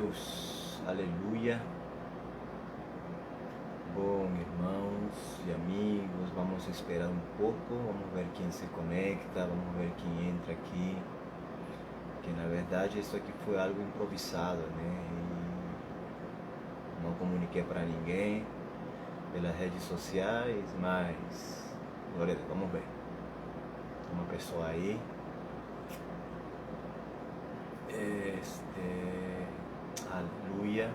Deus, aleluia. Bom, irmãos e amigos, vamos esperar um pouco, vamos ver quem se conecta, vamos ver quem entra aqui. Que na verdade isso aqui foi algo improvisado, né? E não comuniquei para ninguém pelas redes sociais, mas glória a Deus, vamos ver. Uma pessoa aí. Aleluia.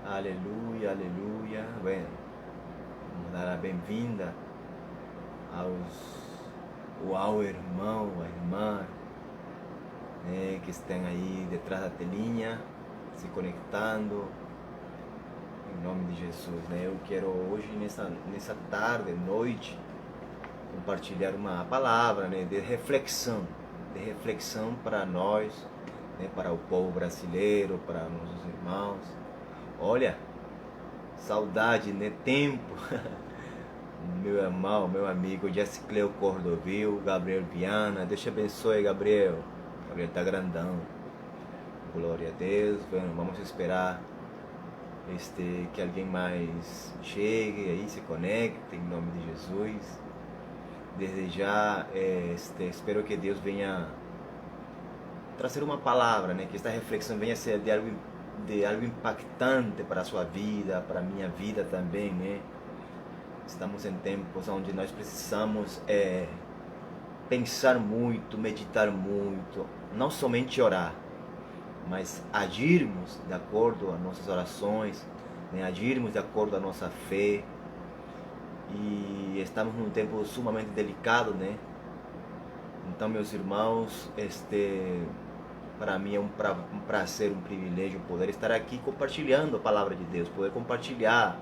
Aleluia, aleluia. Bueno, vamos dar a bem-vinda ao irmão, a irmã, né, que estão aí detrás da telinha, se conectando, em nome de Jesus, né? Eu quero hoje, nessa tarde, noite, compartilhar uma palavra, né, de reflexão para nós, né, para o povo brasileiro, para nossos irmãos. Olha, saudade, né? Tempo. Meu irmão, meu amigo Jessicleo Cordovil, Gabriel Viana, Deus te abençoe, Gabriel. Gabriel tá grandão. Glória a Deus. Bueno, vamos esperar que alguém mais chegue aí, se conecte, em nome de Jesus. Desde já, espero que Deus venha trazer uma palavra, né? Que esta reflexão venha ser de algo impactante para a sua vida, para a minha vida também, né? Estamos em tempos onde nós precisamos pensar muito, meditar muito, não somente orar, mas agirmos de acordo às nossas orações, né? Agirmos de acordo à nossa fé. E estamos num tempo sumamente delicado, né? Então, meus irmãos, para mim é um prazer, um privilégio poder estar aqui compartilhando a palavra de Deus, poder compartilhar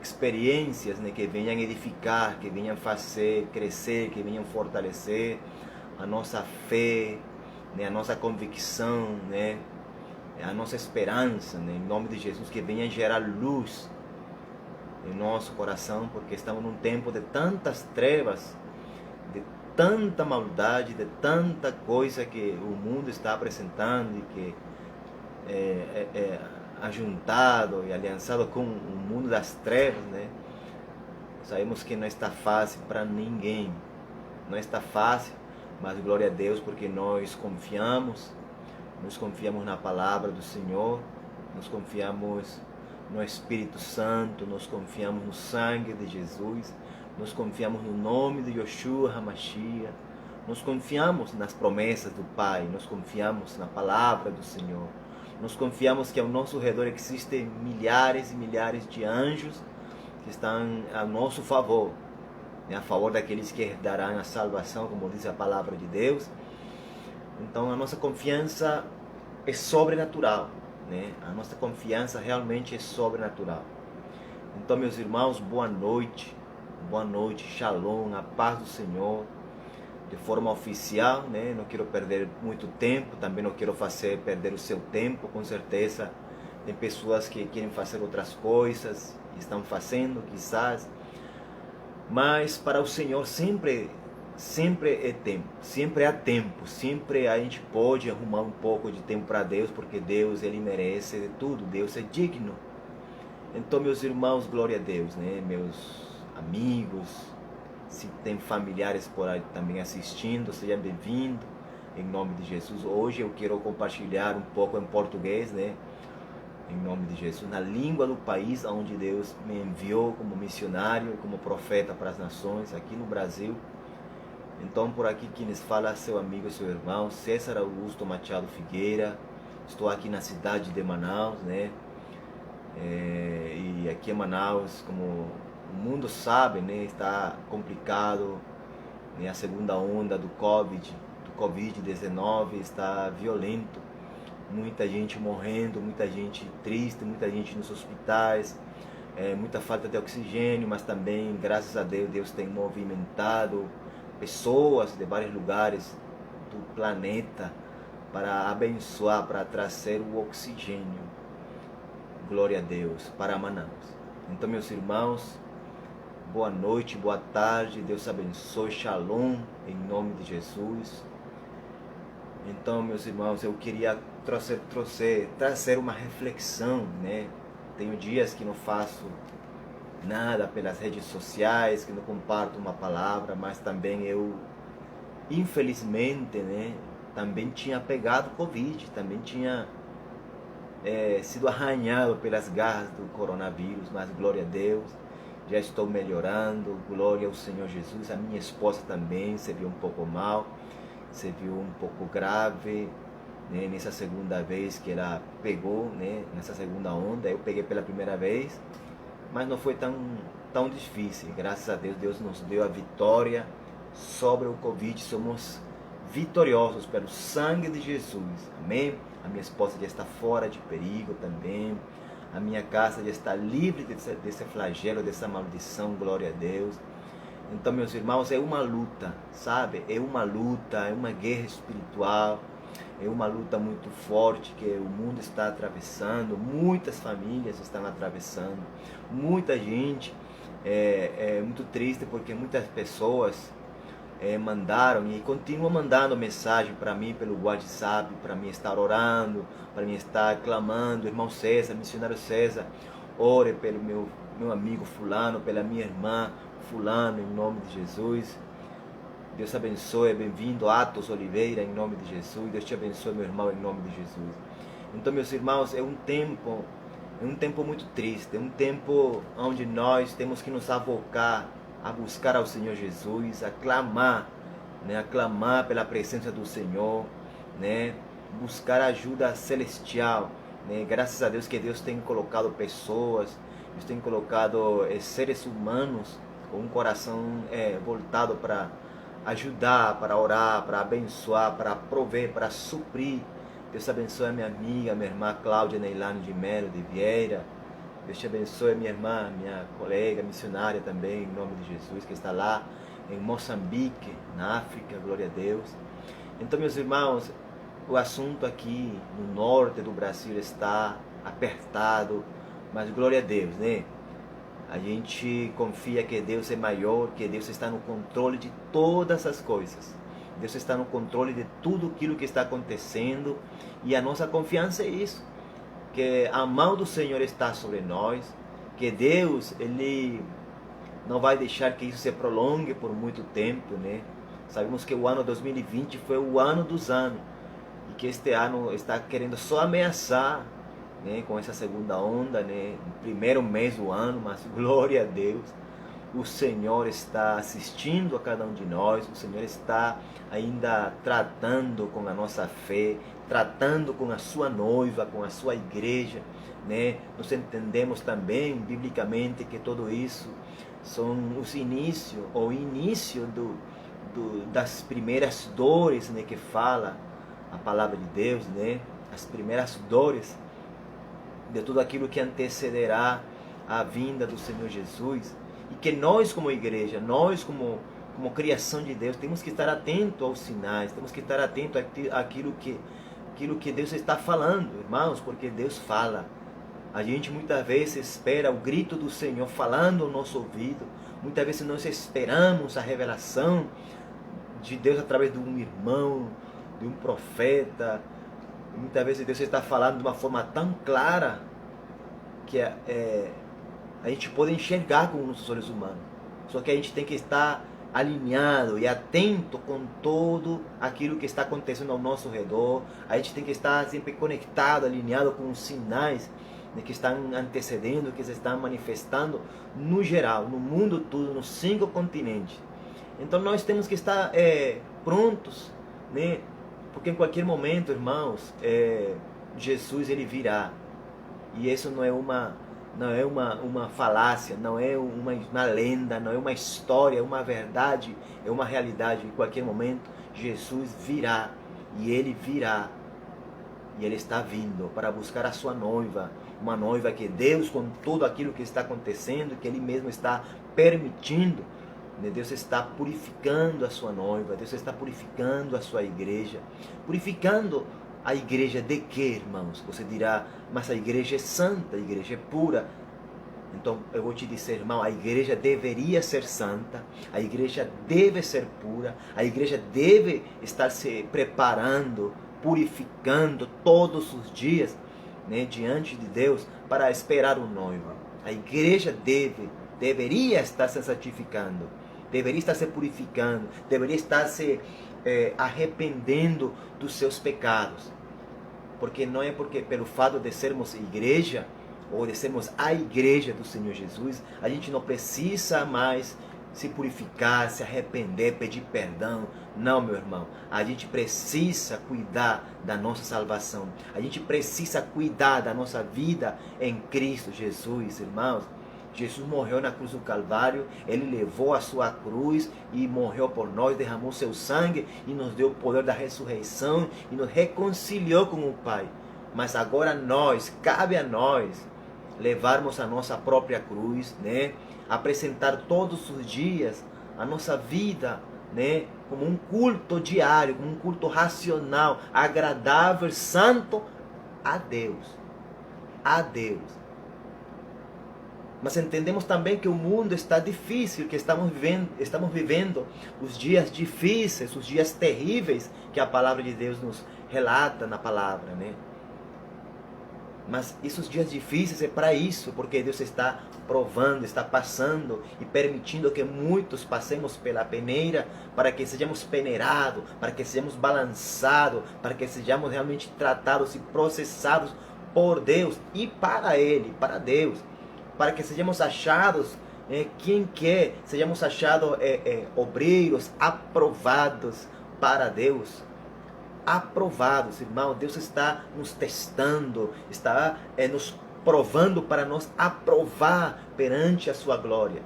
experiências, né, que venham edificar, que venham fazer crescer, que venham fortalecer a nossa fé, né, a nossa convicção, né, a nossa esperança, né, em nome de Jesus, que venham gerar luz em nosso coração, porque estamos num tempo de tantas trevas, de tanta maldade, de tanta coisa que o mundo está apresentando e que ajuntado e aliançado com o mundo das trevas, né? Sabemos que não está fácil para ninguém, não está fácil, mas glória a Deus, porque nós confiamos na palavra do Senhor, nós confiamos no Espírito Santo, nós confiamos no sangue de Jesus, nós confiamos no nome de Yoshua HaMashiach, nós confiamos nas promessas do Pai, nós confiamos na palavra do Senhor, nós confiamos que ao nosso redor existem milhares e milhares de anjos que estão a nosso favor, né, a favor daqueles que herdarão a salvação, como diz a palavra de Deus. Então a nossa confiança é sobrenatural, né? A nossa confiança realmente é sobrenatural. Então, meus irmãos, boa noite, shalom, a paz do Senhor, de forma oficial, né? Não quero perder muito tempo, também não quero fazer perder o seu tempo, com certeza tem pessoas que querem fazer outras coisas, estão fazendo, quizás, mas para o Senhor sempre é tempo, sempre há tempo, sempre a gente pode arrumar um pouco de tempo para Deus, porque Deus, Ele merece de tudo, Deus é digno. Então, meus irmãos, glória a Deus, né? Meus amigos, se tem familiares por aí também assistindo, seja bem-vindo, em nome de Jesus. Hoje eu quero compartilhar um pouco em português, né? Em nome de Jesus, na língua do país onde Deus me enviou como missionário, como profeta para as nações, aqui no Brasil. Então, por aqui quem nos fala é seu amigo e seu irmão, César Augusto Machado Figueira. Estou aqui na cidade de Manaus, né? E aqui em Manaus, como o mundo sabe, né, está complicado, né? A segunda onda do Covid-19 está violento. Muita gente morrendo, muita gente triste, muita gente nos hospitais, muita falta de oxigênio, mas também, graças a Deus, Deus tem movimentado pessoas de vários lugares do planeta para abençoar, para trazer o oxigênio, glória a Deus, para Manaus. Então, meus irmãos, boa noite, boa tarde, Deus abençoe, shalom, em nome de Jesus. Então, meus irmãos, eu queria trazer uma reflexão, né? Tenho dias que não faço nada pelas redes sociais, que não comparto uma palavra, mas também eu, infelizmente, né, também tinha pegado Covid, também tinha sido arranhado pelas garras do coronavírus, mas glória a Deus, já estou melhorando, glória ao Senhor Jesus. A minha esposa também se viu um pouco mal, se viu um pouco grave, né, nessa segunda vez que ela pegou, né, nessa segunda onda. Eu peguei pela primeira vez, mas não foi tão difícil. Graças a Deus, Deus nos deu a vitória sobre o Covid. Somos vitoriosos pelo sangue de Jesus. Amém? A minha esposa já está fora de perigo também. A minha casa já está livre desse flagelo, dessa maldição. Glória a Deus. Então, meus irmãos, é uma luta, sabe? É uma luta, é uma guerra espiritual. É uma luta muito forte que o mundo está atravessando, muitas famílias estão atravessando, muita gente. É muito triste porque muitas pessoas mandaram e continuam mandando mensagem para mim pelo WhatsApp, para mim estar orando, para mim estar clamando. Irmão César, missionário César, ore pelo meu amigo fulano, pela minha irmã fulano, em nome de Jesus. Deus abençoe, bem-vindo Atos Oliveira, em nome de Jesus. Deus te abençoe, meu irmão, em nome de Jesus. Então, meus irmãos, é um tempo muito triste, é um tempo onde nós temos que nos avocar a buscar ao Senhor Jesus, a clamar, né, a clamar pela presença do Senhor, né, buscar ajuda celestial, né. Graças a Deus que Deus tem colocado pessoas, Deus tem colocado seres humanos com um coração voltado para ajudar, para orar, para abençoar, para prover, para suprir. Deus abençoe a minha amiga, minha irmã Cláudia Neilane de Melo de Vieira. Deus te abençoe, minha irmã, minha colega missionária também, em nome de Jesus, que está lá em Moçambique, na África, glória a Deus. Então, meus irmãos, o assunto aqui no norte do Brasil está apertado, mas glória a Deus, né? A gente confia que Deus é maior, que Deus está no controle de todas as coisas. Deus está no controle de tudo aquilo que está acontecendo, e a nossa confiança é isso, que a mão do Senhor está sobre nós, que Deus, Ele não vai deixar que isso se prolongue por muito tempo, né? Sabemos que o ano 2020 foi o ano dos anos, e que este ano está querendo só ameaçar, né, com essa segunda onda, né, no primeiro mês do ano, mas glória a Deus, o Senhor está assistindo a cada um de nós, o Senhor está ainda tratando com a nossa fé, tratando com a sua noiva, com a sua igreja, né? Nós entendemos também, biblicamente, que tudo isso são os inícios, o início das primeiras dores, né, que fala a palavra de Deus, né? As primeiras dores de tudo aquilo que antecederá a vinda do Senhor Jesus, e que nós como igreja, nós como criação de Deus, temos que estar atentos aos sinais, temos que estar atentos àquilo que Deus está falando, irmãos, porque Deus fala. A gente muitas vezes espera o grito do Senhor falando no nosso ouvido, muitas vezes nós esperamos a revelação de Deus através de um irmão, de um profeta. Muitas vezes Deus está falando de uma forma tão clara que a gente pode enxergar com os nossos olhos humanos. Só que a gente tem que estar alinhado e atento com todo aquilo que está acontecendo ao nosso redor. A gente tem que estar sempre conectado, alinhado com os sinais, né, que estão antecedendo, que se estão manifestando no geral, no mundo todo, nos 5 continentes. Então nós temos que estar prontos, né? Porque em qualquer momento, irmãos, Jesus ele virá. E isso não é uma falácia, não é uma lenda, não é uma história, é uma verdade, é uma realidade. Em qualquer momento, Jesus virá. E ele virá. E ele está vindo para buscar a sua noiva. Uma noiva que Deus, com tudo aquilo que está acontecendo, que Ele mesmo está permitindo, Deus está purificando a sua noiva, Deus está purificando a sua igreja. Purificando a igreja de quê, irmãos? Você dirá, mas a igreja é santa, a igreja é pura. Então eu vou te dizer, irmão, a igreja deveria ser santa, a igreja deve ser pura, a igreja deve estar se preparando, purificando todos os dias, né, diante de Deus para esperar o noivo. A igreja deveria estar se santificando, deveria estar se purificando, deveria estar se arrependendo dos seus pecados. Porque não é porque pelo fato de sermos igreja, ou de sermos a igreja do Senhor Jesus, a gente não precisa mais se purificar, se arrepender, pedir perdão. Não, meu irmão. A gente precisa cuidar da nossa salvação. A gente precisa cuidar da nossa vida em Cristo Jesus, irmãos. Jesus morreu na cruz do Calvário, Ele levou a sua cruz e morreu por nós, derramou seu sangue e nos deu o poder da ressurreição e nos reconciliou com o Pai. Mas agora cabe a nós, levarmos a nossa própria cruz, né? Apresentar todos os dias a nossa vida, né? Como um culto diário, como um culto racional, agradável, santo a Deus. A Deus. Mas entendemos também que o mundo está difícil, que estamos vivendo os dias difíceis, os dias terríveis que a palavra de Deus nos relata na palavra, né? Mas esses dias difíceis é para isso, porque Deus está provando, está passando e permitindo que muitos passemos pela peneira, para que sejamos peneirados, para que sejamos balançados, para que sejamos realmente tratados e processados por Deus e para Ele, para Deus, para que sejamos achados, quem quer, sejamos achados obreiros aprovados para Deus. Aprovados, irmão. Deus está nos testando, está nos provando para nos aprovar perante a sua glória.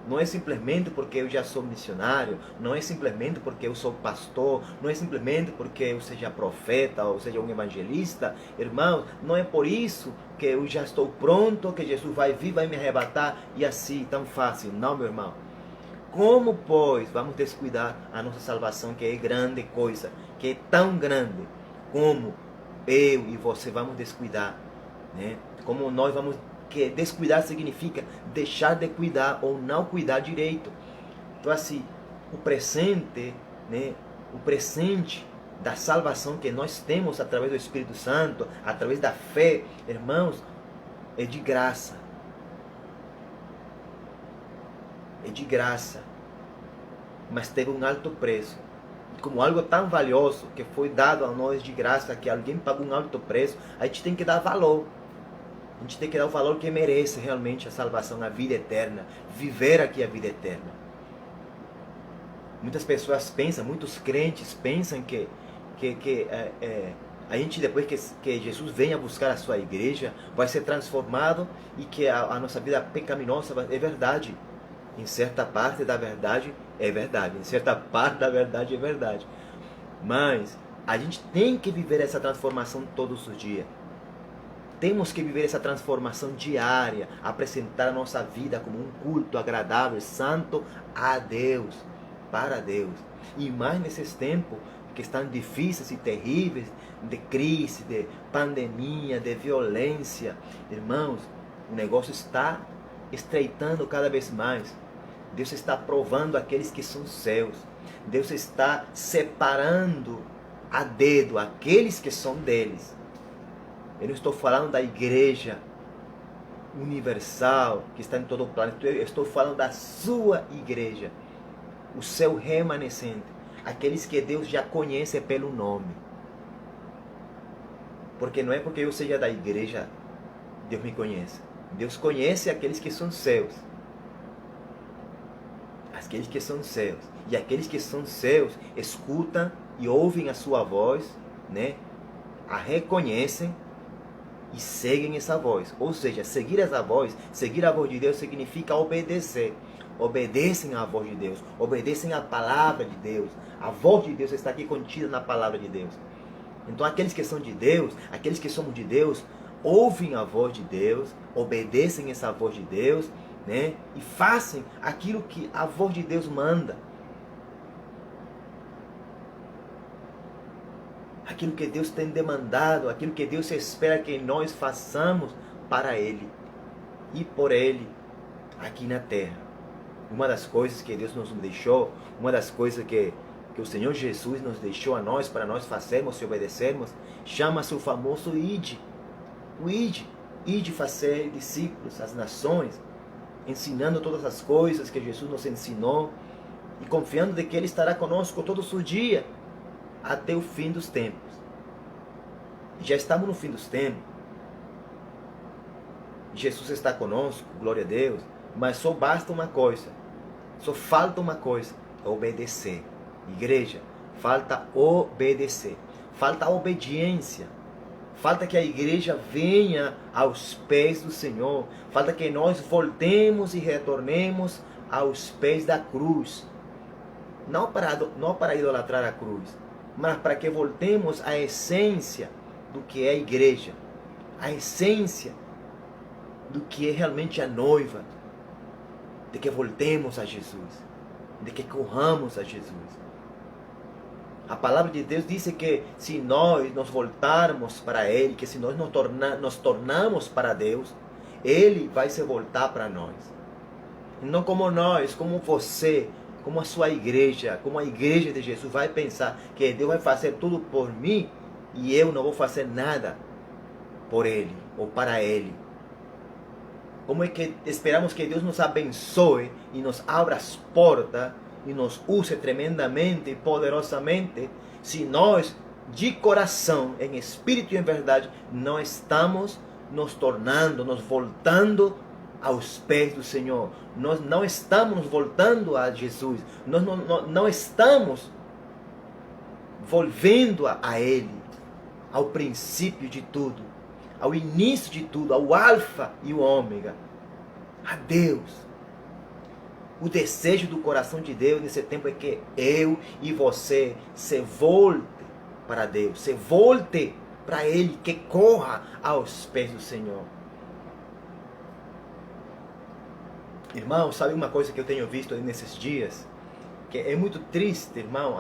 Não é simplesmente porque eu já sou missionário, não é simplesmente porque eu sou pastor, não é simplesmente porque eu seja profeta ou seja um evangelista, irmão, não é por isso que eu já estou pronto, que Jesus vai vir, vai me arrebatar e assim, tão fácil. Não, meu irmão. Como, pois, vamos descuidar a nossa salvação, que é grande coisa, que é tão grande, como eu e você vamos descuidar, né? Como nós vamos, que descuidar significa deixar de cuidar ou não cuidar direito. Então, assim, o presente, né? O presente da salvação que nós temos através do Espírito Santo, através da fé, irmãos, é de graça. É de graça, mas teve um alto preço. Como algo tão valioso que foi dado a nós de graça, que alguém pagou um alto preço, a gente tem que dar valor. A gente tem que dar o valor que merece realmente a salvação, a vida eterna, viver aqui a vida eterna. Muitas pessoas pensam, muitos crentes pensam que a gente, depois que Jesus venha buscar a sua igreja, vai ser transformado e que a nossa vida pecaminosa é verdade. Em certa parte da verdade é verdade. Em certa parte da verdade é verdade. Mas a gente tem que viver essa transformação todos os dias. Temos que viver essa transformação diária. Apresentar a nossa vida como um culto agradável, santo a Deus. Para Deus. E mais nesses tempos que estão difíceis e terríveis, de crise, de pandemia, de violência. Irmãos, o negócio está estreitando cada vez mais. Deus está provando aqueles que são seus. Deus está separando a dedo aqueles que são deles. Eu não estou falando da igreja universal que está em todo o planeta. Eu estou falando da sua igreja, o seu remanescente, aqueles que Deus já conhece pelo nome. Porque não é porque eu seja da igreja Deus me conhece. Deus conhece aqueles que são seus. Aqueles que são seus. E aqueles que são seus escutam e ouvem a sua voz, né? A reconhecem e seguem essa voz. Ou seja, seguir essa voz, seguir a voz de Deus significa obedecer. Obedecem à voz de Deus. Obedecem à palavra de Deus. A voz de Deus está aqui contida na palavra de Deus. Então aqueles que são de Deus, aqueles que somos de Deus, ouvem a voz de Deus, obedecem essa voz de Deus, né? E façam aquilo que a voz de Deus manda. Aquilo que Deus tem demandado, aquilo que Deus espera que nós façamos para Ele. e por Ele aqui na terra. Uma das coisas que Deus nos deixou, uma das coisas que o Senhor Jesus nos deixou a nós, para nós fazermos e obedecermos, chama-se o famoso ide. O ide fazer discípulos às nações, ensinando todas as coisas que Jesus nos ensinou e confiando de que Ele estará conosco todos os dias até o fim dos tempos. E já estamos no fim dos tempos. Jesus está conosco, glória a Deus, mas só basta uma coisa, só falta uma coisa, obedecer. Igreja, falta obedecer, falta obediência, falta que a igreja venha aos pés do Senhor, falta que nós voltemos e retornemos aos pés da cruz, não para idolatrar a cruz, mas para que voltemos à essência do que é a igreja, a essência do que é realmente a noiva, de que voltemos a Jesus, de que corramos a Jesus. A palavra de Deus diz que se nós nos voltarmos para Ele, que se nós nos tornamos para Deus, Ele vai se voltar para nós. Não como nós, como você, como a sua igreja, como a igreja de Jesus vai pensar que Deus vai fazer tudo por mim e eu não vou fazer nada por Ele ou para Ele. Como é que esperamos que Deus nos abençoe e nos abra as portas e nos use tremendamente e poderosamente, se nós, de coração, em espírito e em verdade, não estamos nos tornando, nos voltando aos pés do Senhor. Nós não estamos nos voltando a Jesus. Nós não estamos volvendo a Ele, ao princípio de tudo, ao início de tudo, ao alfa e o ômega, a Deus. O desejo do coração de Deus nesse tempo é que eu e você se volte para Deus, se volte para Ele, que corra aos pés do Senhor. Irmão, sabe uma coisa que eu tenho visto nesses dias? Que é muito triste, irmão,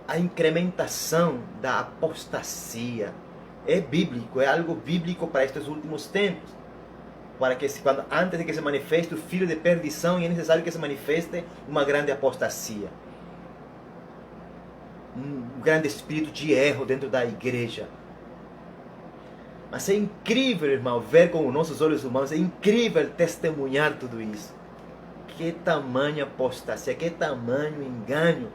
a incrementação da apostasia. É bíblico, é algo bíblico para estes últimos tempos. Para que antes de que se manifeste o filho de perdição, é necessário que se manifeste uma grande apostasia, um grande espírito de erro dentro da igreja. Mas é incrível, irmão, ver com os nossos olhos humanos, é incrível testemunhar tudo isso. Que tamanha apostasia, que tamanho engano,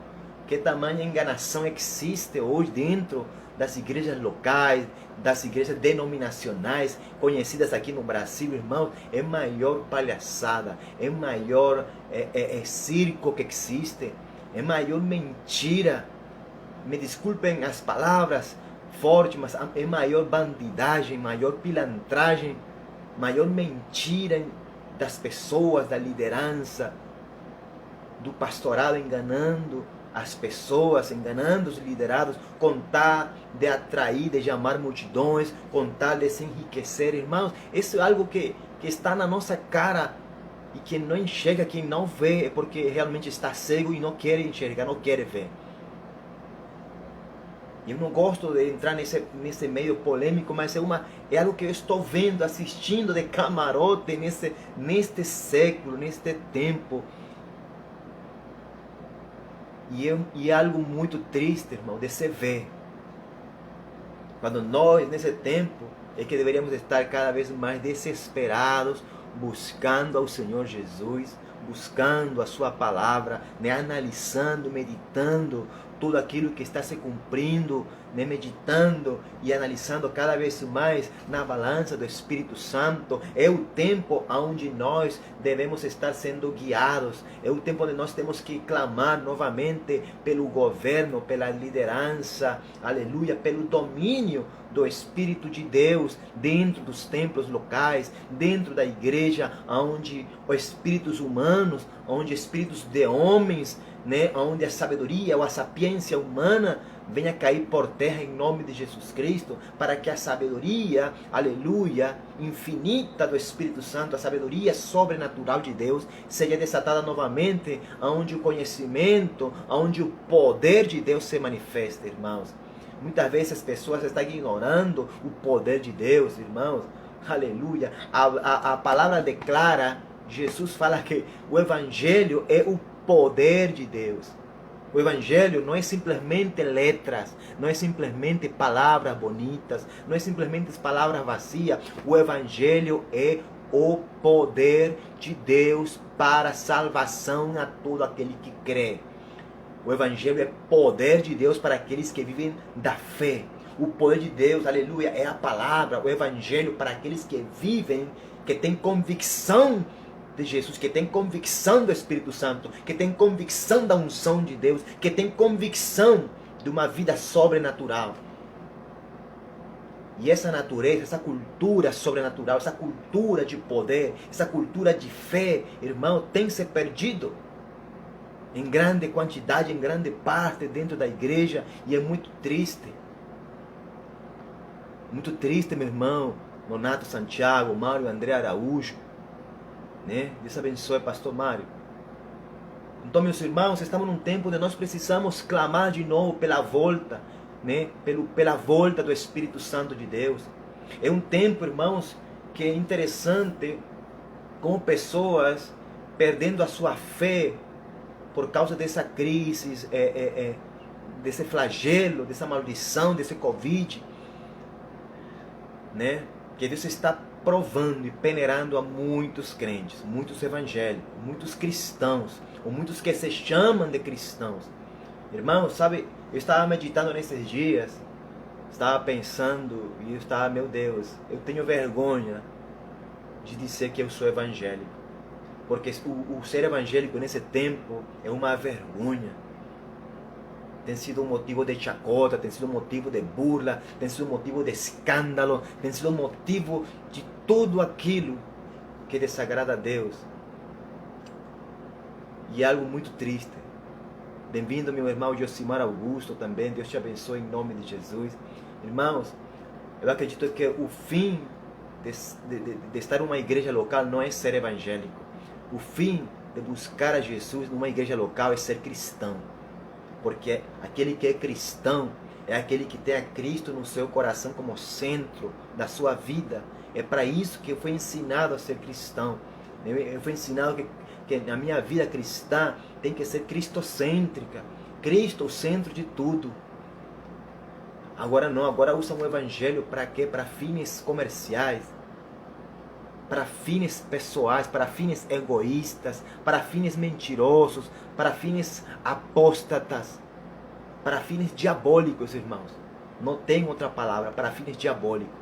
que tamanha enganação existe hoje dentro das igrejas locais, das igrejas denominacionais, conhecidas aqui no Brasil, irmão. É maior palhaçada, é maior circo que existe, é maior mentira. Me desculpem as palavras fortes, mas é maior bandidagem, maior pilantragem, maior mentira das pessoas, da liderança, do pastorado enganando as pessoas, enganando os liderados, com tal de atrair, de chamar multidões, com tal de se enriquecer, irmãos. Isso é algo que está na nossa cara e quem não enxerga, quem não vê, é porque realmente está cego e não quer enxergar, não quer ver. Eu não gosto de entrar nesse meio polêmico, mas é algo que eu estou vendo, assistindo de camarote neste século, neste tempo. E é algo muito triste, irmão, de se ver. Quando nós, nesse tempo, é que deveríamos estar cada vez mais desesperados, buscando ao Senhor Jesus, buscando a sua palavra, né? Analisando, meditando tudo aquilo que está se cumprindo, né? Meditando e analisando cada vez mais na balança do Espírito Santo. É o tempo onde nós devemos estar sendo guiados, é o tempo onde nós temos que clamar novamente pelo governo, pela liderança, aleluia, pelo domínio do Espírito de Deus dentro dos templos locais, dentro da igreja, onde os espíritos humanos, onde espíritos de homens, né, onde a sabedoria ou a sapiência humana venha cair por terra em nome de Jesus Cristo, para que a sabedoria, aleluia, infinita do Espírito Santo, a sabedoria sobrenatural de Deus, seja desatada novamente, onde o conhecimento, onde o poder de Deus se manifesta, irmãos. Muitas vezes as pessoas estão ignorando o poder de Deus, irmãos. Aleluia. A palavra declara, Jesus fala que o Evangelho é o poder de Deus. O Evangelho não é simplesmente letras, não é simplesmente palavras bonitas, não é simplesmente palavras vazias. O Evangelho é o poder de Deus para a salvação a todo aquele que crê. O Evangelho é poder de Deus para aqueles que vivem da fé. O poder de Deus, aleluia, é a palavra, o Evangelho para aqueles que vivem, que têm convicção de Jesus, que têm convicção do Espírito Santo, que têm convicção da unção de Deus, que têm convicção de uma vida sobrenatural. E essa natureza, essa cultura sobrenatural, essa cultura de poder, essa cultura de fé, irmão, tem se perdido em grande quantidade, em grande parte dentro da igreja, e é muito triste. Muito triste, meu irmão Nonato Santiago, Mário André Araújo, né? Deus abençoe, pastor Mário. Então, meus irmãos, estamos num tempo onde nós precisamos clamar de novo pela volta, né? Pela volta do Espírito Santo de Deus. É um tempo, irmãos, que é interessante, como pessoas perdendo a sua fé por causa dessa crise, desse flagelo, dessa maldição, desse Covid, né? Que Deus está provando e peneirando a muitos crentes, muitos evangélicos, muitos cristãos, ou muitos que se chamam de cristãos. Irmão, sabe, eu estava meditando nesses dias, estava pensando, e eu estava, meu Deus, eu tenho vergonha de dizer que eu sou evangélico, porque o ser evangélico nesse tempo é uma vergonha. Tem sido um motivo de chacota, tem sido um motivo de burla, tem sido um motivo de escândalo, tem sido um motivo de tudo aquilo que desagrada a Deus. E é algo muito triste. Bem-vindo, meu irmão Josimar Augusto também. Deus te abençoe em nome de Jesus. Irmãos, eu acredito que o fim de estar em uma igreja local não é ser evangélico. O fim de buscar a Jesus numa igreja local é ser cristão. Porque aquele que é cristão é aquele que tem a Cristo no seu coração como centro da sua vida. É para isso que eu fui ensinado a ser cristão. Eu fui ensinado que a minha vida cristã tem que ser cristocêntrica. Cristo o centro de tudo. Agora não, agora usam o evangelho para quê? Para fins comerciais, para fins pessoais, para fins egoístas, para fins mentirosos, para fins apóstatas, para fins diabólicos, irmãos. Não tem outra palavra, para fins diabólicos.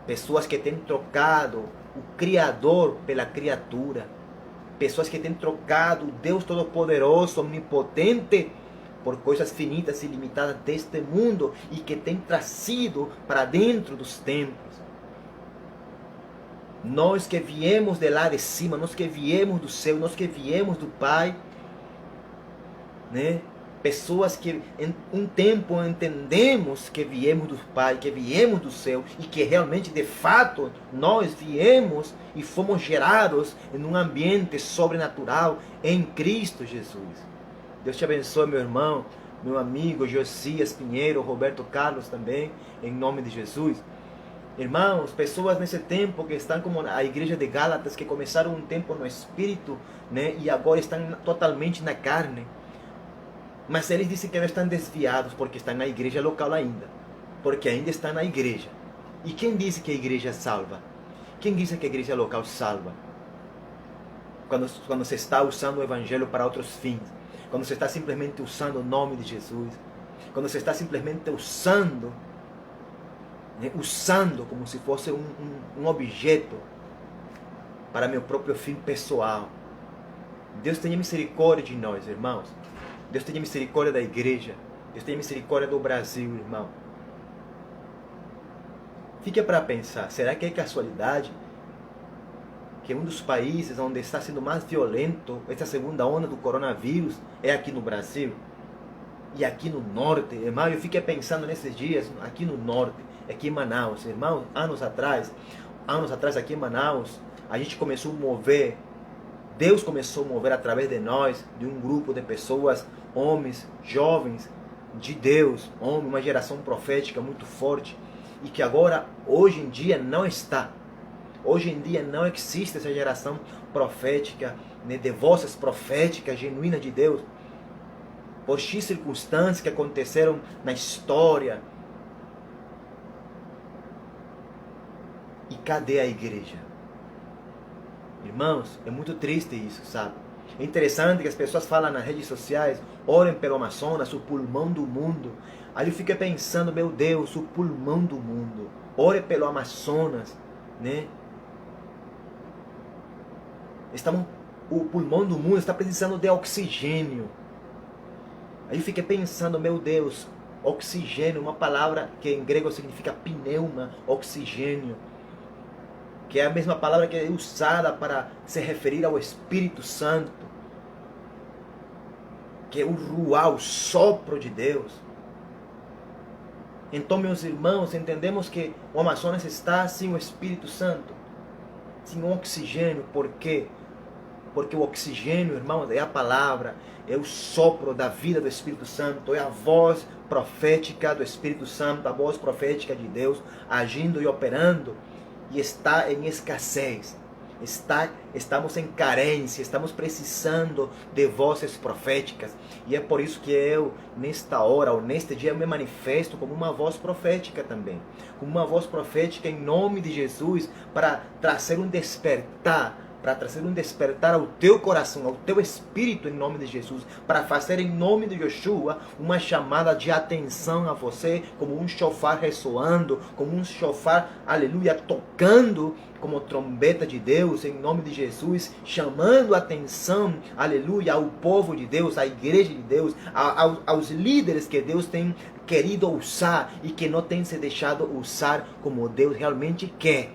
Pessoas que têm trocado o Criador pela criatura. Pessoas que têm trocado o Deus Todo-Poderoso, Onipotente, por coisas finitas e limitadas deste mundo e que têm trazido para dentro dos templos. Nós que viemos de lá de cima, nós que viemos do céu, nós que viemos do Pai, né? Pessoas que em um tempo entendemos que viemos do Pai, que viemos do céu e que realmente, de fato, nós viemos e fomos gerados em um ambiente sobrenatural em Cristo Jesus. Deus te abençoe, meu irmão, meu amigo Josias Pinheiro, Roberto Carlos também, em nome de Jesus. Irmãos, pessoas nesse tempo que estão como a igreja de Gálatas, que começaram um tempo no Espírito, né, e agora estão totalmente na carne. Mas eles dizem que não estão desviados porque estão na igreja local ainda. Porque ainda estão na igreja. E quem disse que a igreja salva? Quem disse que a igreja local salva? Quando se está usando o evangelho para outros fins. Quando se está simplesmente usando o nome de Jesus. Quando se está simplesmente usando, né, usando como se fosse um objeto para meu próprio fim pessoal. Deus tenha misericórdia de nós, irmãos. Deus tenha misericórdia da igreja. Deus tenha misericórdia do Brasil, irmão. Fique para pensar, será que é casualidade que um dos países onde está sendo mais violento essa segunda onda do coronavírus é aqui no Brasil? E aqui no norte, irmão, eu fiquei pensando nesses dias, aqui no norte, aqui em Manaus, irmão, anos atrás aqui em Manaus, a gente começou a mover, Deus começou a mover através de nós, de um grupo de pessoas, homens, jovens de Deus, uma geração profética muito forte. e que agora, hoje em dia, não está. Hoje em dia não existe essa geração profética, né, de vozes proféticas genuínas de Deus. Por X circunstâncias que aconteceram na história. E cadê a igreja? Irmãos, é muito triste isso, sabe? É interessante que as pessoas falam nas redes sociais, orem pelo Amazonas, o pulmão do mundo. Aí eu fiquei pensando, meu Deus, o pulmão do mundo. Ore pelo Amazonas, né? O pulmão do mundo está precisando de oxigênio. Aí eu fiquei pensando, meu Deus, oxigênio, uma palavra que em grego significa pneuma, oxigênio, que é a mesma palavra que é usada para se referir ao Espírito Santo, que é o ruá, o sopro de Deus. Então, meus irmãos, entendemos que o Amazonas está sem o Espírito Santo, sem o oxigênio. Por quê? Porque o oxigênio, irmãos, é a palavra, é o sopro da vida do Espírito Santo, é a voz profética do Espírito Santo, a voz profética de Deus agindo e operando, e está em escassez. Estamos em carência, estamos precisando de vozes proféticas. E é por isso que eu, nesta hora, ou neste dia, me manifesto como uma voz profética também. Como uma voz profética em nome de Jesus, para trazer um despertar, ao teu coração, ao teu espírito em nome de Jesus, para fazer em nome de Yeshua uma chamada de atenção a você, como um shofar ressoando, como um shofar, aleluia, tocando como trombeta de Deus em nome de Jesus, chamando a atenção, aleluia, ao povo de Deus, à igreja de Deus, aos líderes que Deus tem querido usar e que não tem se deixado usar como Deus realmente quer.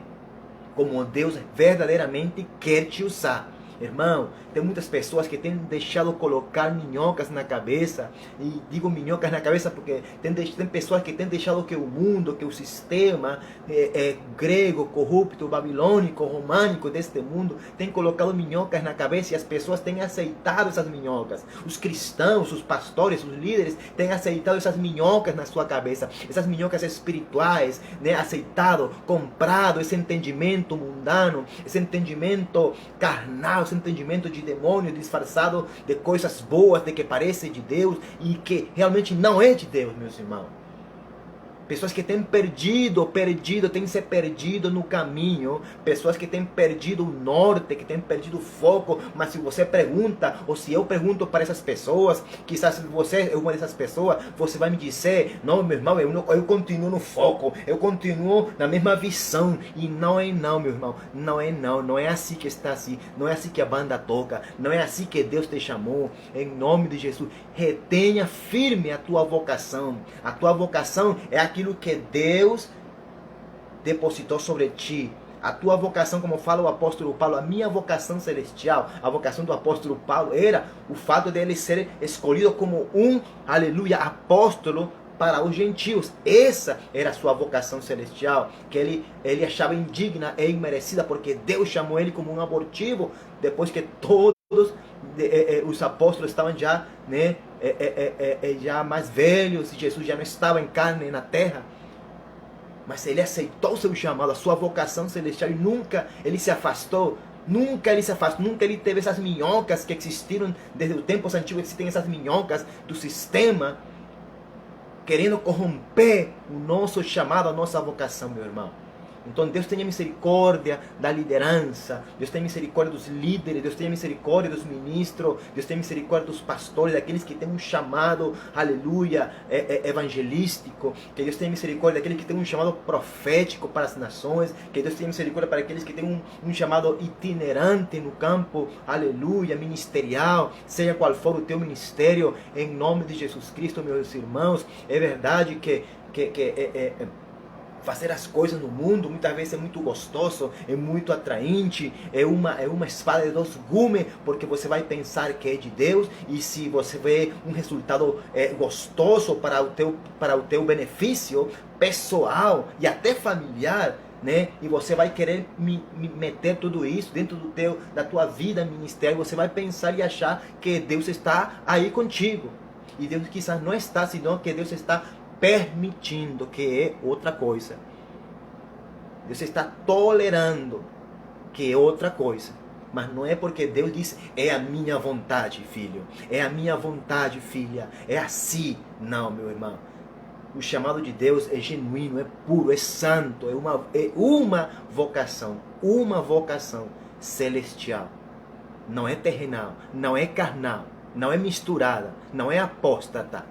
Como Deus verdadeiramente quer te usar. Irmão, tem muitas pessoas que têm deixado colocar minhocas na cabeça. E digo minhocas na cabeça porque tem pessoas que têm deixado que o mundo, que o sistema grego, corrupto, babilônico, românico deste mundo tem colocado minhocas na cabeça e as pessoas têm aceitado essas minhocas. Os cristãos, os pastores, os líderes têm aceitado essas minhocas na sua cabeça. Essas minhocas espirituais, né? Aceitado, comprado esse entendimento mundano, esse entendimento carnal, esse entendimento de demônio disfarçado de coisas boas, de que parece de Deus e que realmente não é de Deus, meus irmãos. Pessoas que têm têm se perdido no caminho. Pessoas que têm perdido o norte, que têm perdido o foco. Mas se você pergunta, ou se eu pergunto para essas pessoas, quizás você é uma dessas pessoas, você vai me dizer, não, meu irmão, eu continuo no foco, eu continuo na mesma visão. E não é não, meu irmão, não é assim que está assim, não é assim que a banda toca, não é assim que Deus te chamou, em nome de Jesus. Retenha firme a tua vocação. A tua vocação é aquilo que Deus depositou sobre ti. A tua vocação, como fala o apóstolo Paulo, a minha vocação celestial, a vocação do apóstolo Paulo era o fato de ele ser escolhido como um, aleluia, apóstolo para os gentios. Essa era a sua vocação celestial, que ele achava indigna e imerecida, porque Deus chamou ele como um abortivo, depois que todos os apóstolos estavam já, né, já mais velhos, e Jesus já não estava em carne na terra. Mas ele aceitou o seu chamado, a sua vocação celestial, e nunca ele se afastou. Nunca ele teve essas minhocas que existiram desde os tempos antigos. Existem essas minhocas do sistema querendo corromper o nosso chamado, a nossa vocação, meu irmão. Então Deus tenha misericórdia da liderança, Deus tenha misericórdia dos líderes, Deus tenha misericórdia dos ministros, Deus tenha misericórdia dos pastores, daqueles que têm um chamado, aleluia, evangelístico, que Deus tenha misericórdia daqueles que têm um chamado profético para as nações, que Deus tenha misericórdia para aqueles que têm um chamado itinerante no campo, aleluia, ministerial, seja qual for o teu ministério, em nome de Jesus Cristo, meus irmãos. É verdade que fazer as coisas no mundo muitas vezes é muito gostoso, é muito atraente, é uma espada de dois gumes, porque você vai pensar que é de Deus, e se você vê um resultado gostoso para o teu benefício pessoal e até familiar, né? E você vai querer meter tudo isso dentro da tua vida ministerial, você vai pensar e achar que Deus está aí contigo, e Deus quizás não está, senão que Deus está permitindo, que é outra coisa. Deus está tolerando, que é outra coisa. Mas não é porque Deus diz, é a minha vontade, filho. É a minha vontade, filha. É assim. Não, meu irmão. O chamado de Deus é genuíno, é puro, é santo. É uma vocação celestial. Não é terrenal, não é carnal, não é misturada, não é apóstata.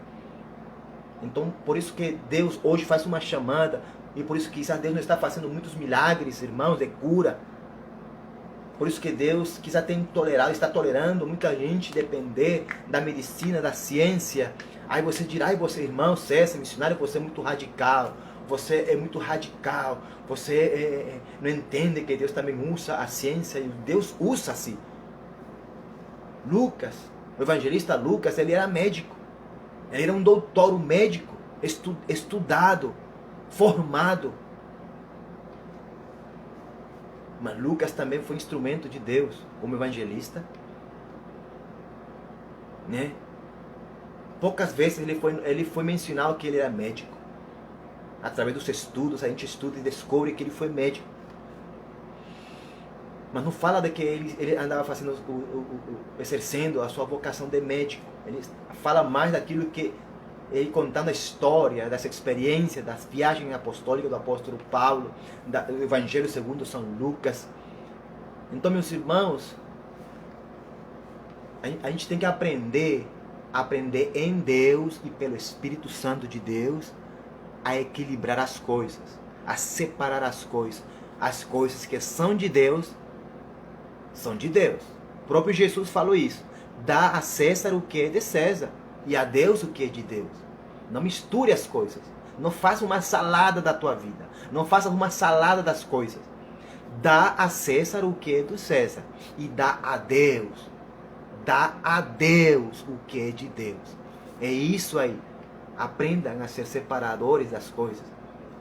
Então, por isso que Deus hoje faz uma chamada, e por isso que quizás Deus não está fazendo muitos milagres, irmãos, de cura. Por isso que Deus quizás está tolerando muita gente depender da medicina, da ciência. Aí você dirá, você, irmão César, missionário, você é muito radical. Você é muito radical. Você não entende que Deus também usa a ciência, e Deus usa assim. Lucas, o evangelista Lucas, ele era médico. Ele era um doutor, um médico, estudado, formado. Mas Lucas também foi instrumento de Deus como evangelista. Né? Poucas vezes ele foi mencionado que ele era médico. Através dos estudos, a gente estuda e descobre que ele foi médico. Mas não fala de que ele andava fazendo, exercendo a sua vocação de médico. Ele fala mais daquilo que ele contando a história, das experiências, das viagens apostólicas do apóstolo Paulo, do Evangelho segundo São Lucas. Então, meus irmãos, a gente tem que aprender em Deus e pelo Espírito Santo de Deus a equilibrar as coisas, a separar as coisas que são de Deus, são de Deus. O próprio Jesus falou isso. Dá a César o que é de César e a Deus o que é de Deus. Não misture as coisas. Não faça uma salada da tua vida. Não faça uma salada das coisas. Dá a César o que é do César e dá a Deus. Dá a Deus o que é de Deus. É isso aí. Aprendam a ser separadores das coisas.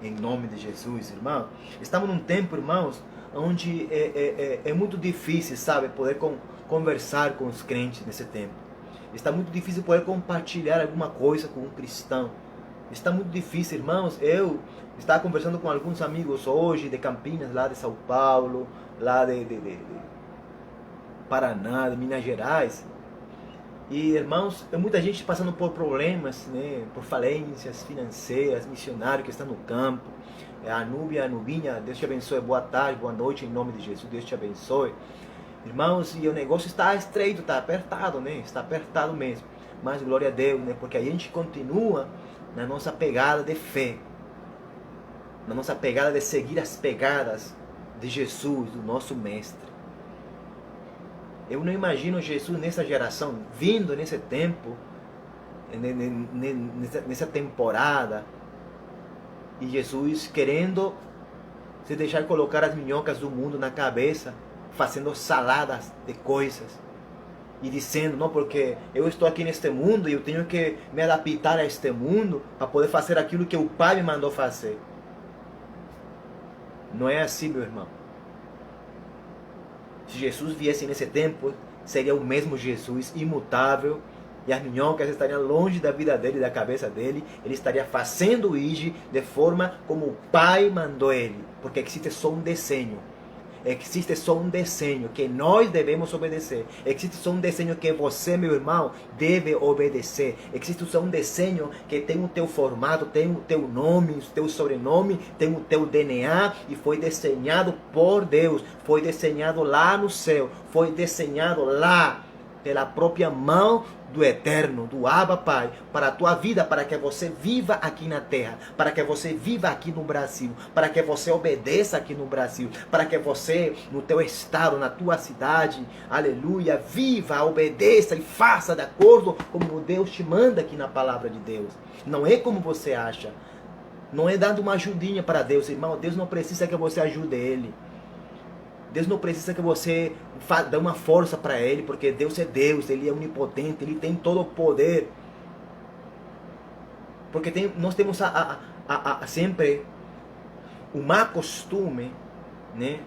Em nome de Jesus, irmão. Estamos num tempo, irmãos, onde é muito difícil, sabe, poder conversar com os crentes nesse tempo. Está muito difícil poder compartilhar alguma coisa com um cristão. Está muito difícil, irmãos. Eu estava conversando com alguns amigos hoje de Campinas, lá de São Paulo, lá de Paraná, de Minas Gerais. E, irmãos, muita gente passando por problemas, né, por falências financeiras, missionários que estão no campo. A Núbia, a Nubinha, Deus te abençoe, boa tarde, boa noite, em nome de Jesus, Deus te abençoe. Irmãos, e o negócio está estreito, está apertado, né? Está apertado mesmo. Mas glória a Deus, né? Porque a gente continua na nossa pegada de fé. Na nossa pegada de seguir as pegadas de Jesus, do nosso Mestre. Eu não imagino Jesus nessa geração, vindo nesse tempo, nessa temporada, e Jesus querendo se deixar colocar as minhocas do mundo na cabeça, fazendo saladas de coisas e dizendo, não, porque eu estou aqui neste mundo e eu tenho que me adaptar a este mundo para poder fazer aquilo que o Pai me mandou fazer. Não é assim, meu irmão. Se Jesus viesse nesse tempo, seria o mesmo Jesus, imutável, e as minhocas estariam longe da vida dele, da cabeça dele. Ele estaria fazendo isso de forma como o Pai mandou ele, porque existe só um desenho. Existe só um desenho que nós devemos obedecer. Existe só um desenho que você, meu irmão, deve obedecer. Existe só um desenho que tem o teu formato, tem o teu nome, o teu sobrenome, tem o teu DNA e foi desenhado por Deus. Foi desenhado lá no céu. Foi desenhado lá pela própria mão do Eterno, do Abba Pai, para a tua vida, para que você viva aqui na terra, para que você viva aqui no Brasil, para que você obedeça aqui no Brasil, para que você, no teu estado, na tua cidade, aleluia, viva, obedeça e faça de acordo como Deus te manda aqui na palavra de Deus. Não é como você acha, não é dando uma ajudinha para Deus, irmão. Deus não precisa que você ajude Ele. Deus não precisa que você dê uma força para Ele, porque Deus é Deus, Ele é onipotente, Ele tem todo o poder. Porque nós temos sempre o má costume, né,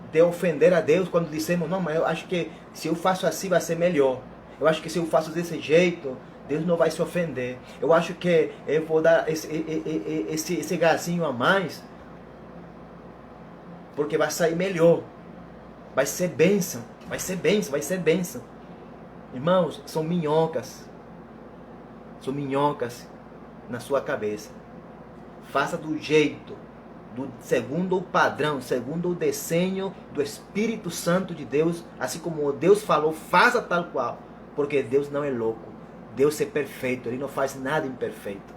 de ofender a Deus quando dizemos, não, mas eu acho que se eu faço assim vai ser melhor. Eu acho que se eu faço desse jeito, Deus não vai se ofender. Eu acho que eu vou dar esse gazinho a mais. porque vai sair melhor. Vai ser bênção, vai ser bênção, vai ser bênção. Irmãos, são minhocas na sua cabeça. Faça do jeito, segundo o padrão, segundo o desenho do Espírito Santo de Deus, assim como Deus falou, faça tal qual, porque Deus não é louco, Deus é perfeito, Ele não faz nada imperfeito.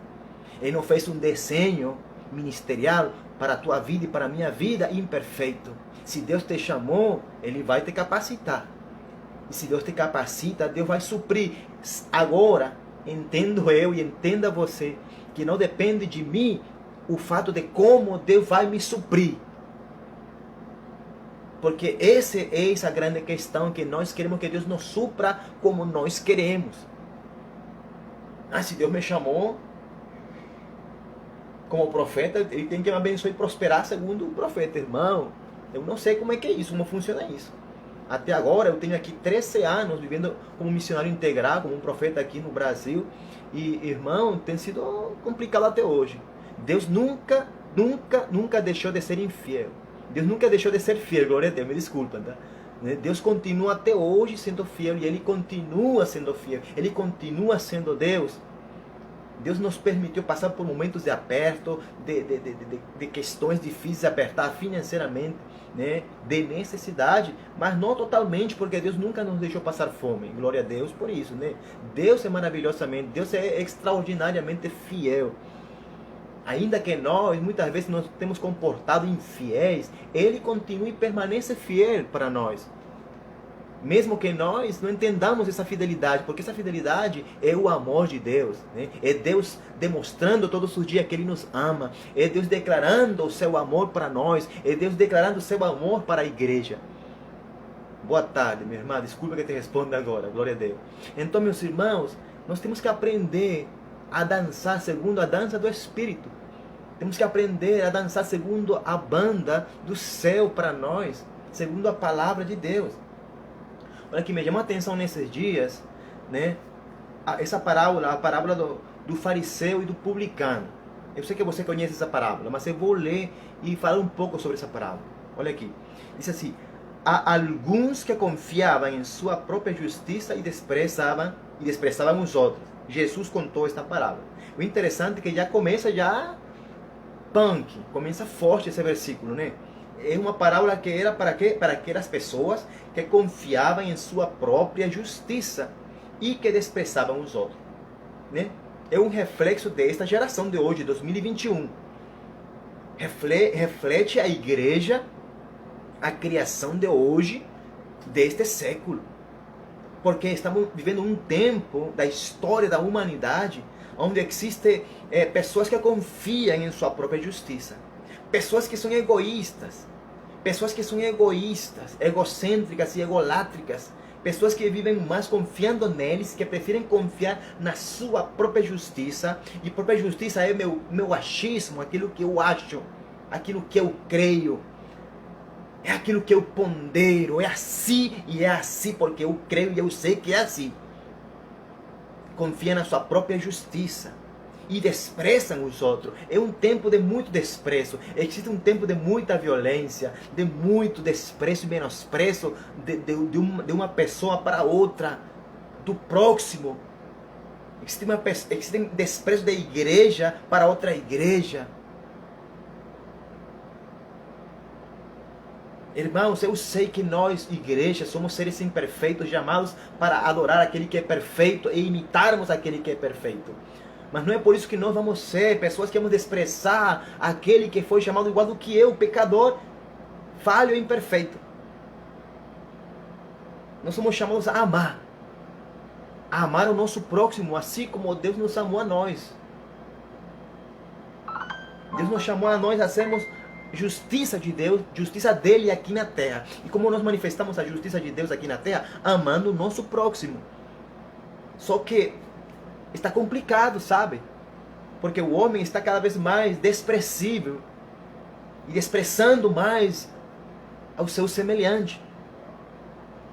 Ele não fez um desenho ministerial para a tua vida e para a minha vida imperfeito. Se Deus te chamou, Ele vai te capacitar. E se Deus te capacita, Deus vai suprir. Agora, entendo eu e entenda você, que não depende de mim o fato de como Deus vai me suprir. Porque essa é a grande questão, que nós queremos que Deus nos supra como nós queremos. Se Deus me chamou como profeta, Ele tem que me abençoar e prosperar segundo o profeta. Irmão, eu não sei como é que é isso, como funciona isso. Até agora eu tenho aqui 13 anos vivendo como missionário integral, como um profeta aqui no Brasil. E, irmão, tem sido complicado até hoje. Deus nunca deixou de ser infiel. Deus nunca deixou de ser fiel, glória a Deus, me desculpa, tá? Deus continua até hoje sendo fiel e Ele continua sendo fiel. Ele continua sendo Deus. Deus nos permitiu passar por momentos de aperto, de questões difíceis de apertar financeiramente, né? De necessidade, mas não totalmente, porque Deus nunca nos deixou passar fome. Glória a Deus por isso, né? Deus é maravilhosamente, Deus é extraordinariamente fiel. Ainda que nós, muitas vezes, nos temos comportado infiéis, Ele continua e permanece fiel para nós. Mesmo que nós não entendamos essa fidelidade, porque essa fidelidade é o amor de Deus, né? É Deus demonstrando todos os dias que Ele nos ama. É Deus declarando o seu amor para nós. É Deus declarando o seu amor para a igreja. Boa tarde, minha irmã. Desculpa que eu te respondo agora. Glória a Deus. Então, meus irmãos, nós temos que aprender a dançar segundo a dança do Espírito. Temos que aprender a dançar segundo a banda do céu para nós, segundo a palavra de Deus. Olha que me chamou a atenção nesses dias, né? Essa parábola, a parábola do fariseu e do publicano. Eu sei que você conhece essa parábola, mas eu vou ler e falar um pouco sobre essa parábola. Olha aqui. Diz assim: há alguns que confiavam em sua própria justiça e desprezavam os outros. Jesus contou esta parábola. O interessante é que já começa punk, começa forte esse versículo, né? É uma parábola que era para quê? Para aquelas pessoas que confiavam em sua própria justiça e que desprezavam os outros, né? É um reflexo desta geração de hoje, 2021. Reflete a igreja, a criação de hoje, deste século. Porque estamos vivendo um tempo da história da humanidade onde existem pessoas que confiam em sua própria justiça. Pessoas que são egoístas, egocêntricas e egolátricas, pessoas que vivem mais confiando neles, que preferem confiar na sua própria justiça, e própria justiça é meu achismo, aquilo que eu acho, aquilo que eu creio, é aquilo que eu pondero, é assim e é assim, porque eu creio e eu sei que é assim. Confia na sua própria justiça e desprezam os outros. É um tempo de muito desprezo. Existe um tempo de muita violência, de muito desprezo e menosprezo de uma pessoa para outra, do próximo. Existe um desprezo da igreja para outra igreja. Irmãos, eu sei que nós, igreja, somos seres imperfeitos, chamados para adorar aquele que é perfeito e imitarmos aquele que é perfeito. Mas não é por isso que nós vamos ser pessoas que vamos desprezar aquele que foi chamado igual do que eu, pecador, falho e imperfeito. Nós somos chamados a amar o nosso próximo, assim como Deus nos amou a nós. Deus nos chamou a nós a sermos justiça de Deus, justiça dele aqui na terra. E como nós manifestamos a justiça de Deus aqui na terra? Amando o nosso próximo. Só que está complicado, sabe? Porque o homem está cada vez mais desprezível e desprezando mais ao seu semelhante.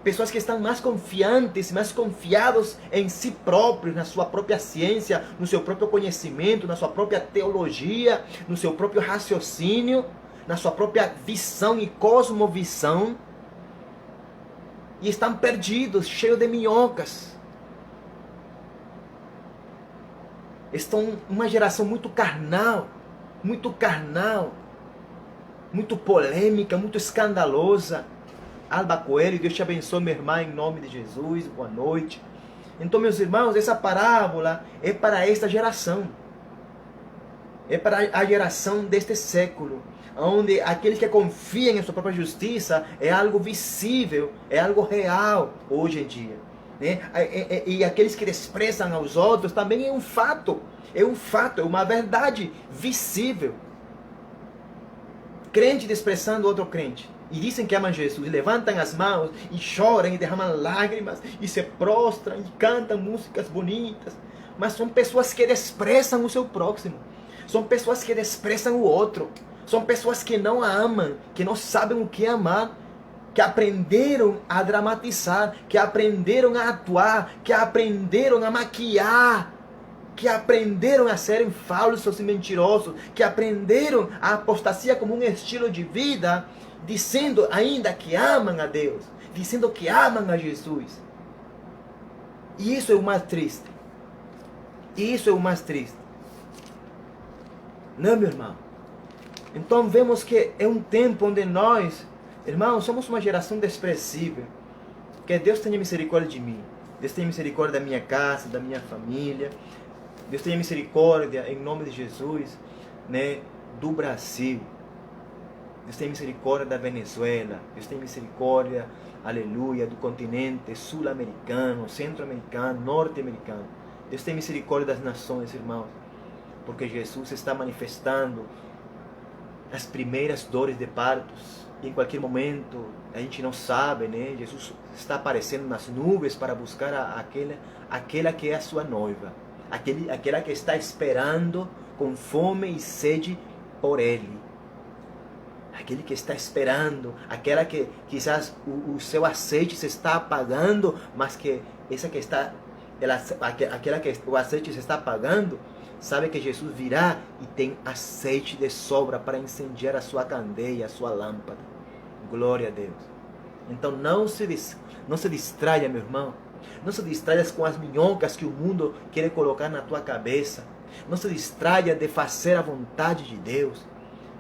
Pessoas que estão mais confiantes, mais confiados em si próprios, na sua própria ciência, no seu próprio conhecimento, na sua própria teologia, no seu próprio raciocínio, na sua própria visão e cosmovisão, e estão perdidos, cheios de minhocas. Estão uma geração muito carnal, muito polêmica, muito escandalosa. Alba Coelho, Deus te abençoe, minha irmã, em nome de Jesus, boa noite. Então, meus irmãos, essa parábola é para esta geração. É para a geração deste século, onde aqueles que confiam em sua própria justiça é algo visível, é algo real hoje em dia. Né? E aqueles que desprezam aos outros também é um fato, é uma verdade visível. Crente desprezando outro crente, e dizem que amam Jesus, levantam as mãos e choram e derramam lágrimas e se prostram e cantam músicas bonitas, mas são pessoas que desprezam o seu próximo, são pessoas que desprezam o outro, são pessoas que não amam, que não sabem o que é amar, que aprenderam a dramatizar, que aprenderam a atuar, que aprenderam a maquiar, que aprenderam a serem falsos e mentirosos, que aprenderam a apostasia como um estilo de vida, dizendo ainda que amam a Deus, dizendo que amam a Jesus. E isso é o mais triste. Isso é o mais triste. Não, meu irmão? Então vemos que é um tempo onde nós, irmãos, somos uma geração desprezível. Que Deus tenha misericórdia de mim. Deus tenha misericórdia da minha casa, da minha família. Deus tenha misericórdia, em nome de Jesus, né, do Brasil. Deus tenha misericórdia da Venezuela. Deus tenha misericórdia, aleluia, do continente sul-americano, centro-americano, norte-americano. Deus tenha misericórdia das nações, irmãos. Porque Jesus está manifestando as primeiras dores de partos. E em qualquer momento, a gente não sabe, né? Jesus está aparecendo nas nuvens para buscar aquela que é a sua noiva. Aquela que está esperando com fome e sede por Ele. Aquele que está esperando, aquela que quizás o seu azeite se está apagando, mas que essa que está, aquela que o azeite se está apagando, sabe que Jesus virá e tem azeite de sobra para incendiar a sua candeia, a sua lâmpada. Glória a Deus. Então não se distraia, meu irmão. Não se distraia com as minhocas que o mundo quer colocar na tua cabeça. Não se distraia de fazer a vontade de Deus,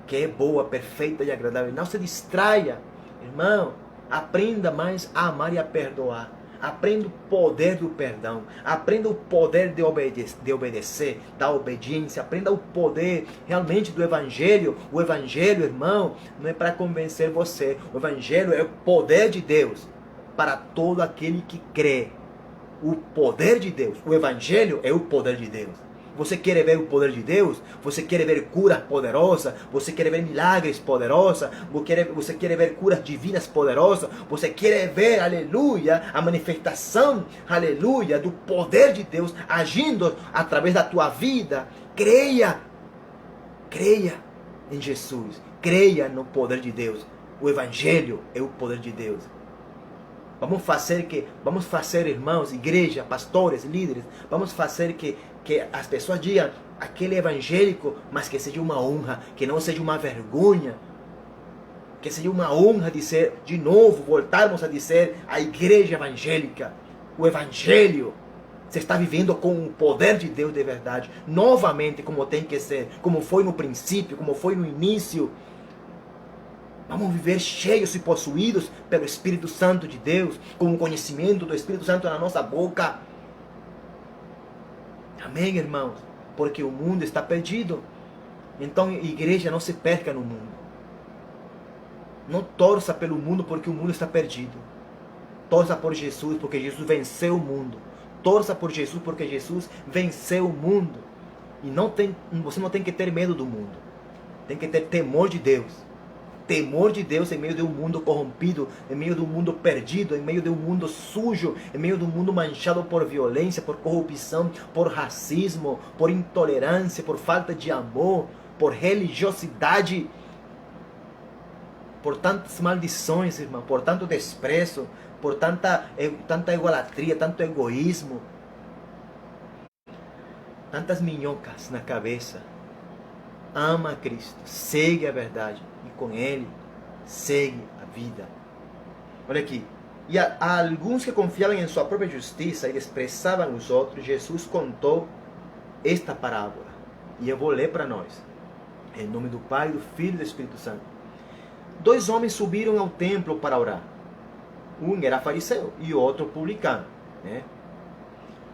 que é boa, perfeita e agradável. Não se distraia, irmão. Aprenda mais a amar e a perdoar. Aprenda o poder do perdão. Aprenda o poder de obedecer, da obediência. Aprenda o poder realmente do Evangelho. O Evangelho, irmão, não é para convencer você. O Evangelho é o poder de Deus para todo aquele que crê. O poder de Deus. O Evangelho é o poder de Deus. Você quer ver o poder de Deus? Você quer ver curas poderosas? Você quer ver milagres poderosos? Você quer ver curas divinas poderosas? Você quer ver, aleluia, a manifestação, aleluia, do poder de Deus agindo através da tua vida? Creia. Creia em Jesus. Creia no poder de Deus. O Evangelho é o poder de Deus. Vamos fazer, irmãos, igreja, pastores, líderes, vamos fazer que as pessoas digam aquele evangélico, mas que seja uma honra, que não seja uma vergonha, que seja uma honra dizer, de novo, voltarmos a dizer a igreja evangélica, o evangelho. Você está vivendo com o poder de Deus de verdade, novamente, como tem que ser, como foi no princípio, como foi no início. Vamos viver cheios e possuídos pelo Espírito Santo de Deus, com o conhecimento do Espírito Santo na nossa boca. Amém, irmãos? Porque o mundo está perdido. Então, igreja, não se perca no mundo. Não torça pelo mundo porque o mundo está perdido. Torça por Jesus porque Jesus venceu o mundo. Torça por Jesus porque Jesus venceu o mundo. E você não tem que ter medo do mundo. Tem que ter temor de Deus. Temor de Deus em meio de um mundo corrompido, em meio de um mundo perdido, em meio de um mundo sujo, em meio de um mundo manchado por violência, por corrupção, por racismo, por intolerância, por falta de amor, por religiosidade, por tantas maldições, irmão, por tanto desprezo, por tanta egolatria, tanto egoísmo, tantas minhocas na cabeça. Ama a Cristo, segue a verdade. E com Ele, segue a vida. Olha aqui. E a alguns que confiavam em sua própria justiça e desprezavam os outros, Jesus contou esta parábola. E eu vou ler para nós. Em nome do Pai, do Filho e do Espírito Santo. 2 homens subiram ao templo para orar. Um era fariseu e o outro publicano. Né?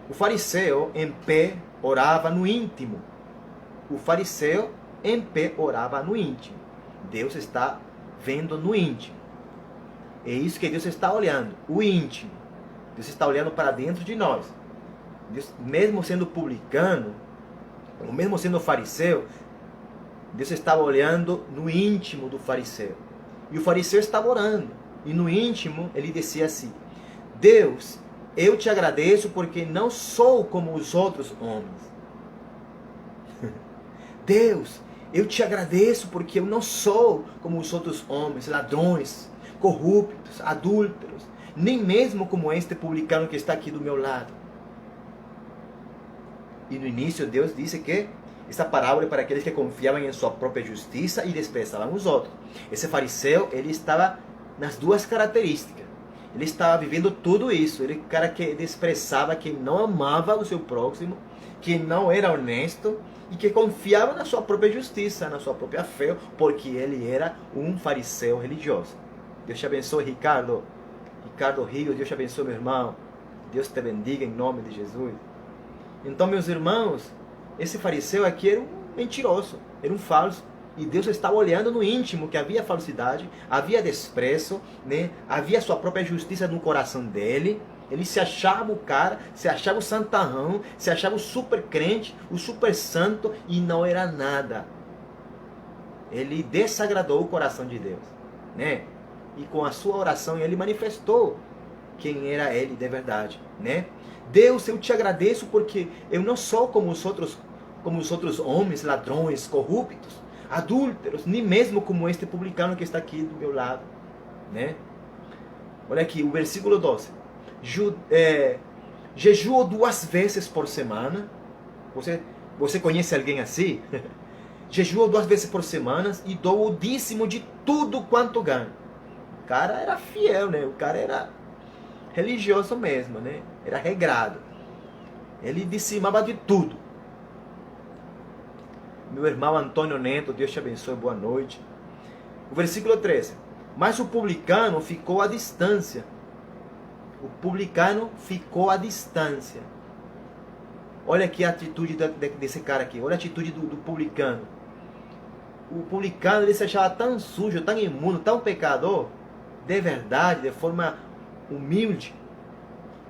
O fariseu, em pé, orava no íntimo. O fariseu, em pé, orava no íntimo. Deus está vendo no íntimo. É isso que Deus está olhando, o íntimo. Deus está olhando para dentro de nós. Deus, mesmo sendo publicano, ou mesmo sendo fariseu, Deus estava olhando no íntimo do fariseu. E o fariseu estava orando. E no íntimo ele dizia assim: Deus, eu te agradeço porque não sou como os outros homens. Deus, eu te agradeço porque eu não sou como os outros homens, ladrões, corruptos, adúlteros, nem mesmo como este publicano que está aqui do meu lado. E no início Deus disse que essa parábola é para aqueles que confiavam em sua própria justiça e desprezavam os outros. Esse fariseu, ele estava nas duas características. Ele estava vivendo tudo isso. Ele era o cara que desprezava, que não amava o seu próximo, que não era honesto e que confiava na sua própria justiça, na sua própria fé, porque ele era um fariseu religioso. Deus te abençoe, Ricardo. Ricardo Rios, Deus te abençoe, meu irmão. Deus te bendiga em nome de Jesus. Então, meus irmãos, esse fariseu aqui era um mentiroso, era um falso. E Deus estava olhando no íntimo que havia falsidade, havia desprezo, né? Havia sua própria justiça no coração dele. Ele se achava o cara, se achava o santarrão, se achava o super crente, o super santo, e não era nada. Ele desagradou o coração de Deus, né? E com a sua oração ele manifestou quem era ele de verdade, né? Deus, eu te agradeço porque eu não sou como os outros homens, ladrões, corruptos, adúlteros, nem mesmo como este publicano que está aqui do meu lado, né? Olha aqui, o versículo 12. Jejuo 2 vezes por semana. Você conhece alguém assim? Jejuo 2 vezes por semana e dou o dízimo de tudo quanto ganho. O cara era fiel, né? O cara era religioso mesmo, né? Era regrado. Ele dizimava de tudo. Meu irmão Antônio Neto, Deus te abençoe, boa noite. O versículo 13. Mas o publicano ficou à distância. O publicano ficou à distância. Olha aqui a atitude desse cara aqui. Olha a atitude do publicano. O publicano, ele se achava tão sujo, tão imundo, tão pecador, de verdade, de forma humilde.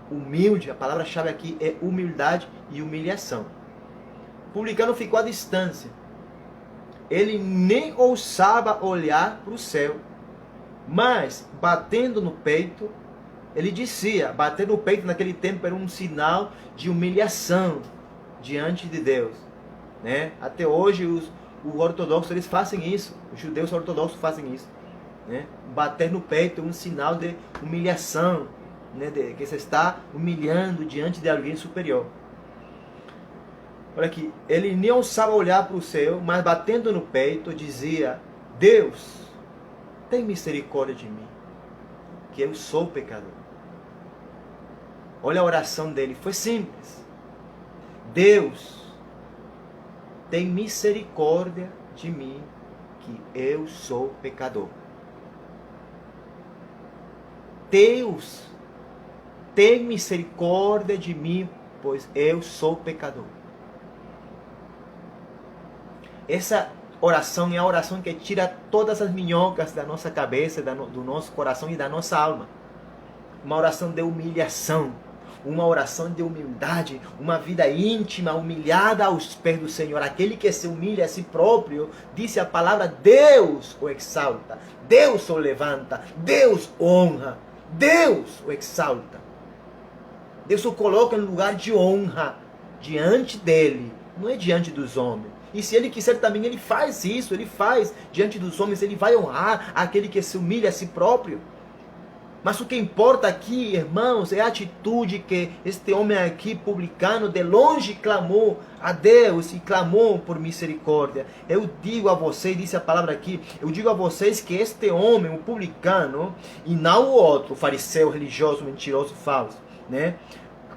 Humilde, a palavra-chave aqui é humildade e humilhação. O publicano ficou à distância. Ele nem ousava olhar para o céu. Mas, batendo no peito, ele dizia, bater no peito naquele tempo era um sinal de humilhação diante de Deus, né? Até hoje os ortodoxos eles fazem isso, os judeus ortodoxos fazem isso, né? Bater no peito é um sinal de humilhação, né? Que você está humilhando diante de alguém superior. Olha aqui, ele nem ousava olhar para o céu, mas batendo no peito dizia: Deus, tem misericórdia de mim, que eu sou pecador. Olha a oração dele, foi simples. Deus, tem misericórdia de mim, que eu sou pecador. Deus, tem misericórdia de mim, pois eu sou pecador. Essa oração é a oração que tira todas as minhocas da nossa cabeça, do nosso coração e da nossa alma. Uma oração de humilhação, uma oração de humildade, uma vida íntima, humilhada aos pés do Senhor. Aquele que se humilha a si próprio, disse a palavra, Deus o exalta, Deus o levanta, Deus o honra, Deus o exalta. Deus o coloca em lugar de honra diante dele, não é diante dos homens. E se ele quiser também, ele faz isso, ele faz diante dos homens, ele vai honrar aquele que se humilha a si próprio. Mas o que importa aqui, irmãos, é a atitude que este homem aqui, publicano, de longe clamou a Deus e clamou por misericórdia. Eu digo a vocês, disse a palavra aqui, eu digo a vocês que este homem, o publicano, e não o outro, o fariseu, religioso, mentiroso, falso, né?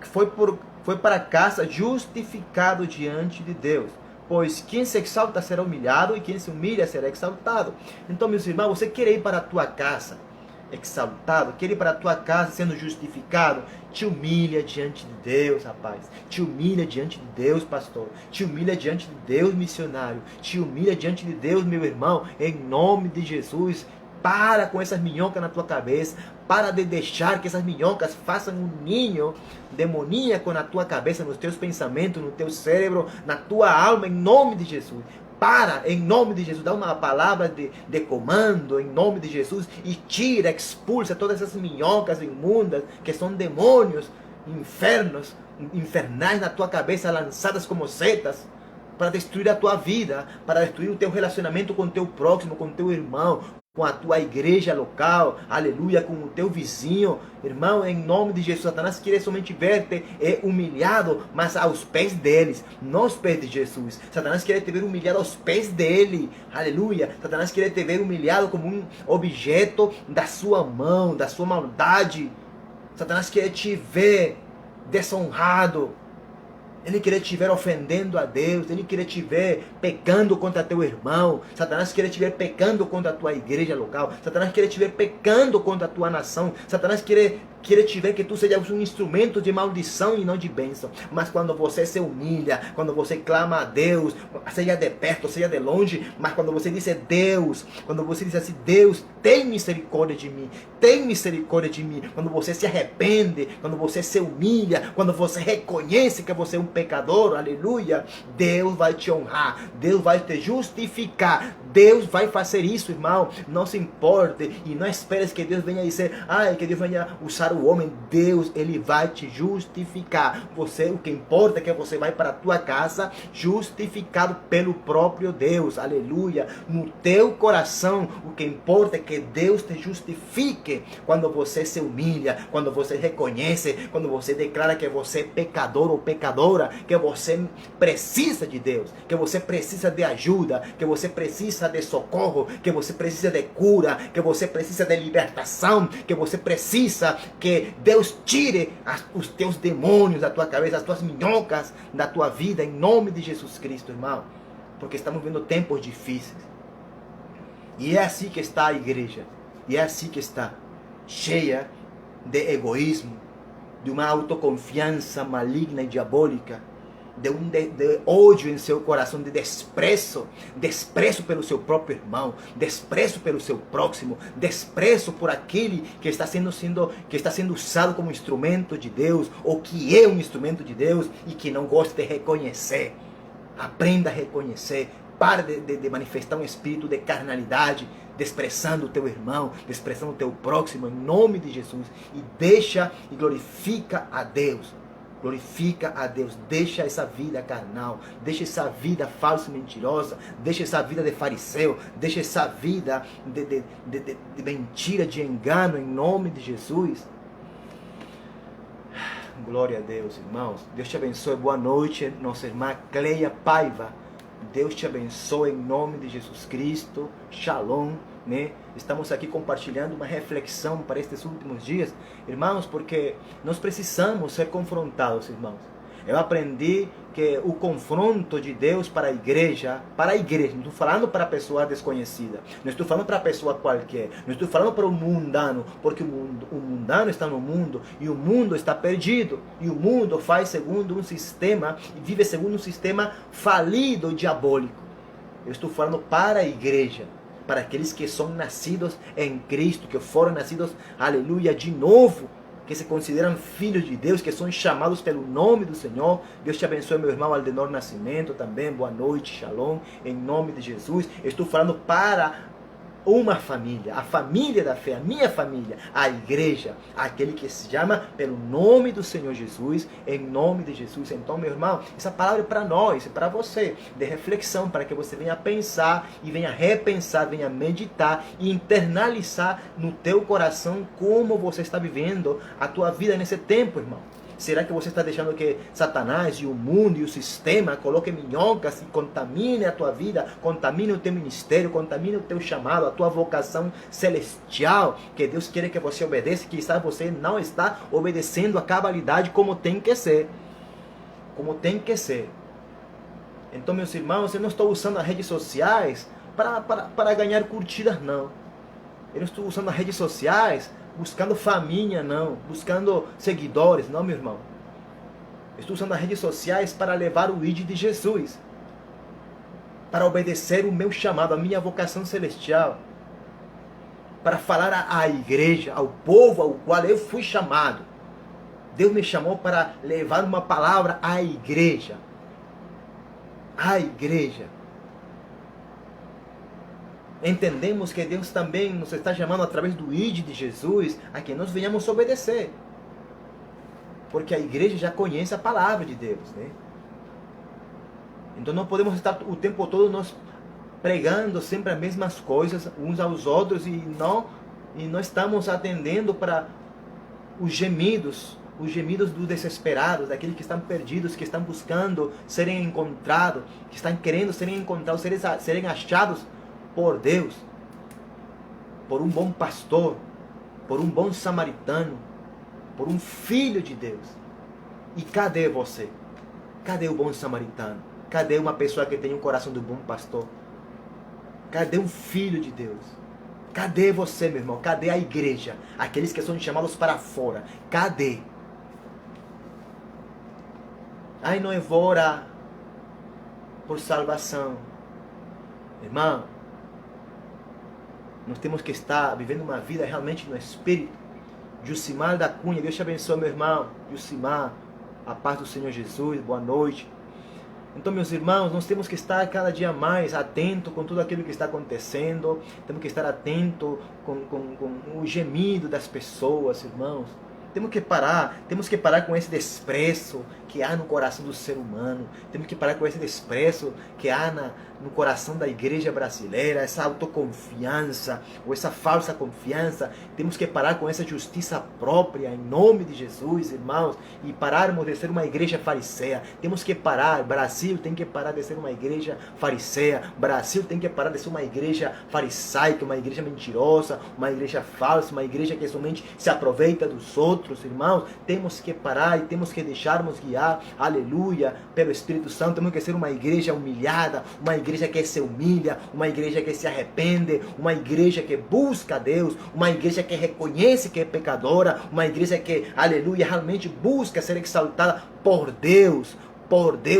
Foi para casa justificado diante de Deus. Pois quem se exalta será humilhado e quem se humilha será exaltado. Então, meus irmãos, você quer ir para a tua casa exaltado, quer ir para a tua casa sendo justificado, te humilha diante de Deus, rapaz. Te humilha diante de Deus, pastor. Te humilha diante de Deus, missionário. Te humilha diante de Deus, meu irmão, em nome de Jesus. Para com essas minhocas na tua cabeça. Para de deixar que essas minhocas façam um ninho demoníaco na tua cabeça, nos teus pensamentos, no teu cérebro, na tua alma, em nome de Jesus. Para, em nome de Jesus, dá uma palavra de comando, em nome de Jesus, e tira, expulsa todas essas minhocas imundas, que são demônios, infernais na tua cabeça, lançadas como setas, para destruir a tua vida, para destruir o teu relacionamento com o teu próximo, com o teu irmão, com a tua igreja local, aleluia, com o teu vizinho, irmão, em nome de Jesus. Satanás quer somente ver-te humilhado, mas aos pés deles, não aos pés de Jesus. Satanás quer te ver humilhado aos pés dele, aleluia. Satanás quer te ver humilhado como um objeto da sua mão, da sua maldade. Satanás quer te ver desonrado. Ele queria te ver ofendendo a Deus. Ele queria te ver pecando contra teu irmão. Satanás queria te ver pecando contra a tua igreja local. Satanás queria te ver pecando contra a tua nação. Satanás queria te ver que tu sejas um instrumento de maldição e não de bênção. Mas quando você se humilha, quando você clama a Deus, seja de perto, seja de longe, mas quando você diz Deus, quando você diz assim, Deus, tem misericórdia de mim, tem misericórdia de mim, quando você se arrepende, quando você se humilha, quando você reconhece que você é um pecador, aleluia, Deus vai te honrar, Deus vai te justificar, Deus vai fazer isso, irmão. Não se importe e não esperes que Deus venha dizer, que Deus venha usar o homem. Deus, ele vai te justificar. O que importa é que você vai para a tua casa justificado pelo próprio Deus, aleluia. No teu coração, o que importa é que Deus te justifique quando você se humilha, quando você reconhece, quando você declara que você é pecador ou pecadora, que você precisa de Deus, que você precisa de ajuda, que você precisa de socorro, que você precisa de cura, que você precisa de libertação, que você precisa que Deus tire os teus demônios da tua cabeça, as tuas minhocas da tua vida, em nome de Jesus Cristo, irmão. Porque estamos vivendo tempos difíceis. E é assim que está a igreja. E é assim que está, cheia de egoísmo, de uma autoconfiança maligna e diabólica, de ódio em seu coração, de desprezo pelo seu próprio irmão, desprezo pelo seu próximo, desprezo por aquele que está sendo usado como instrumento de Deus, ou que é um instrumento de Deus e que não gosta de reconhecer. Aprenda a reconhecer. Pare de manifestar um espírito de carnalidade, desprezando o teu irmão, desprezando o teu próximo, em nome de Jesus. E deixa e glorifica a Deus. Glorifica a Deus. Deixa essa vida carnal, deixa essa vida falsa e mentirosa, deixa essa vida de fariseu, deixa essa vida de mentira, de engano, em nome de Jesus. Glória a Deus, irmãos. Deus te abençoe. Boa noite, nossa irmã Cleia Paiva. Deus te abençoe em nome de Jesus Cristo. Shalom, né? Estamos aqui compartilhando uma reflexão para estes últimos dias, irmãos, porque nós precisamos ser confrontados, irmãos. Eu aprendi que o confronto de Deus para a igreja, não estou falando para a pessoa desconhecida, não estou falando para a pessoa qualquer, não estou falando para o mundano, porque o mundano está no mundo e o mundo está perdido, e o mundo faz segundo um sistema e vive segundo um sistema falido, diabólico. Eu estou falando para a igreja, para aqueles que são nascidos em Cristo, que foram nascidos, aleluia, de novo, que se consideram filhos de Deus, que são chamados pelo nome do Senhor. Deus te abençoe, meu irmão Aldenor Nascimento, também, boa noite, shalom, em nome de Jesus. Eu estou falando para uma família, a família da fé, a minha família, a igreja, aquele que se chama pelo nome do Senhor Jesus, em nome de Jesus. Então, meu irmão, essa palavra é para nós, é para você, de reflexão, para que você venha pensar e venha repensar, venha meditar e internalizar no teu coração como você está vivendo a tua vida nesse tempo, irmão. Será que você está deixando que Satanás e o mundo e o sistema coloquem minhocas e contamine a tua vida, contamine o teu ministério, contamine o teu chamado, a tua vocação celestial, que Deus quer que você obedeça, que você não está obedecendo a cabalidade como tem que ser. Como tem que ser. Então, meus irmãos, eu não estou usando as redes sociais para ganhar curtidas, não. Eu não estou usando as redes sociais buscando família, não. Buscando seguidores, não, meu irmão. Estou usando as redes sociais para levar o ID de Jesus. Para obedecer o meu chamado, a minha vocação celestial. Para falar à igreja, ao povo ao qual eu fui chamado. Deus me chamou para levar uma palavra à igreja. À igreja. Entendemos que Deus também nos está chamando através do ID de Jesus a que nós venhamos obedecer. Porque a igreja já conhece a palavra de Deus, né? Então não podemos estar o tempo todo nós pregando sempre as mesmas coisas uns aos outros e não estamos atendendo para os gemidos dos desesperados, daqueles que estão perdidos, que estão buscando serem encontrados, que estão querendo serem encontrados, serem achados por Deus, por um bom pastor, por um bom samaritano, por um filho de Deus. E cadê você? Cadê o bom samaritano? Cadê uma pessoa que tem o coração do bom pastor? Cadê um filho de Deus? Cadê você, meu irmão? Cadê a igreja? Aqueles que são chamados para fora. Cadê? Ai, não, eu vou orar por salvação. Irmão, nós temos que estar vivendo uma vida realmente no Espírito. Jucimar da Cunha, Deus te abençoe, meu irmão. Jucimar, a paz do Senhor Jesus, boa noite. Então, meus irmãos, nós temos que estar cada dia mais atento com tudo aquilo que está acontecendo. Temos que estar atento com o gemido das pessoas, irmãos. Temos que parar com esse desprezo que há no coração do ser humano. Temos que parar com esse desprezo que há no coração da igreja brasileira, essa autoconfiança ou essa falsa confiança. Temos que parar com essa justiça própria em nome de Jesus, irmãos, e pararmos de ser uma igreja fariseia. Temos que parar. Brasil tem que parar de ser uma igreja fariseia. Brasil tem que parar de ser uma igreja farisaica, uma igreja mentirosa, uma igreja falsa, uma igreja que somente se aproveita dos outros, irmãos. Temos que parar e temos que deixarmos guiar, aleluia, pelo Espírito Santo. Temos que ser uma igreja humilhada, uma igreja que se humilha, uma igreja que se arrepende, uma igreja que busca a Deus, uma igreja que reconhece que é pecadora, uma igreja que, aleluia, realmente busca ser exaltada por Deus,